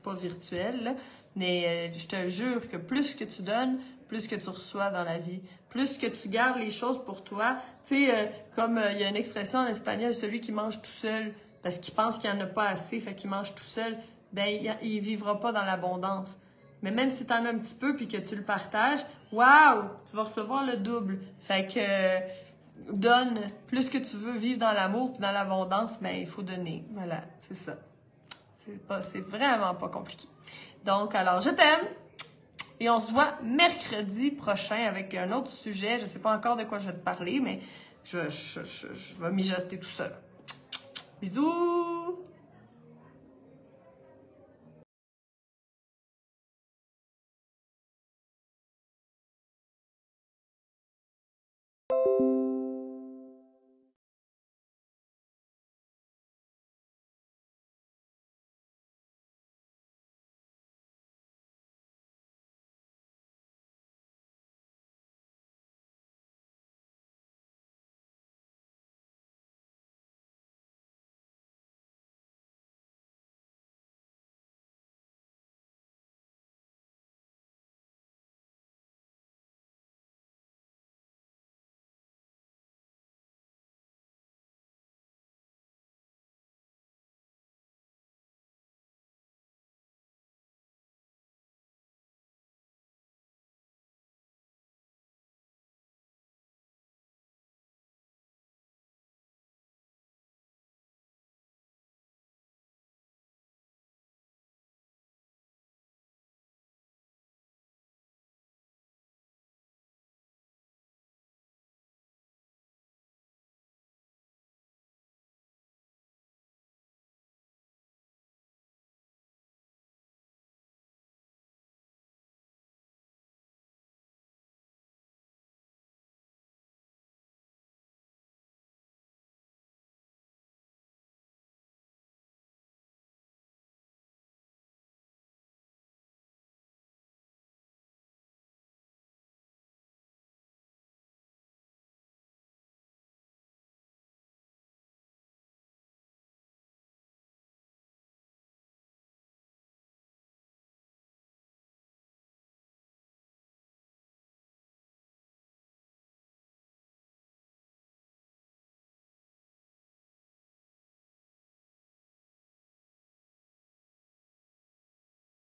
pas virtuel, là, mais je te jure que plus que tu donnes, plus que tu reçois dans la vie, plus que tu gardes les choses pour toi. Tu sais, comme il y a une expression en espagnol, celui qui mange tout seul, parce qu'il pense qu'il n'y en a pas assez, fait qu'il mange tout seul, ben il vivra pas dans l'abondance. Mais même si tu en as un petit peu puis que tu le partages, waouh, tu vas recevoir le double. Fait que donne, plus que tu veux vivre dans l'amour puis dans l'abondance, ben il faut donner. Voilà, c'est ça. C'est vraiment pas compliqué. Donc, alors, je t'aime. Et on se voit mercredi prochain avec un autre sujet. Je sais pas encore de quoi je vais te parler, mais je vais mijoter tout ça. Bisous!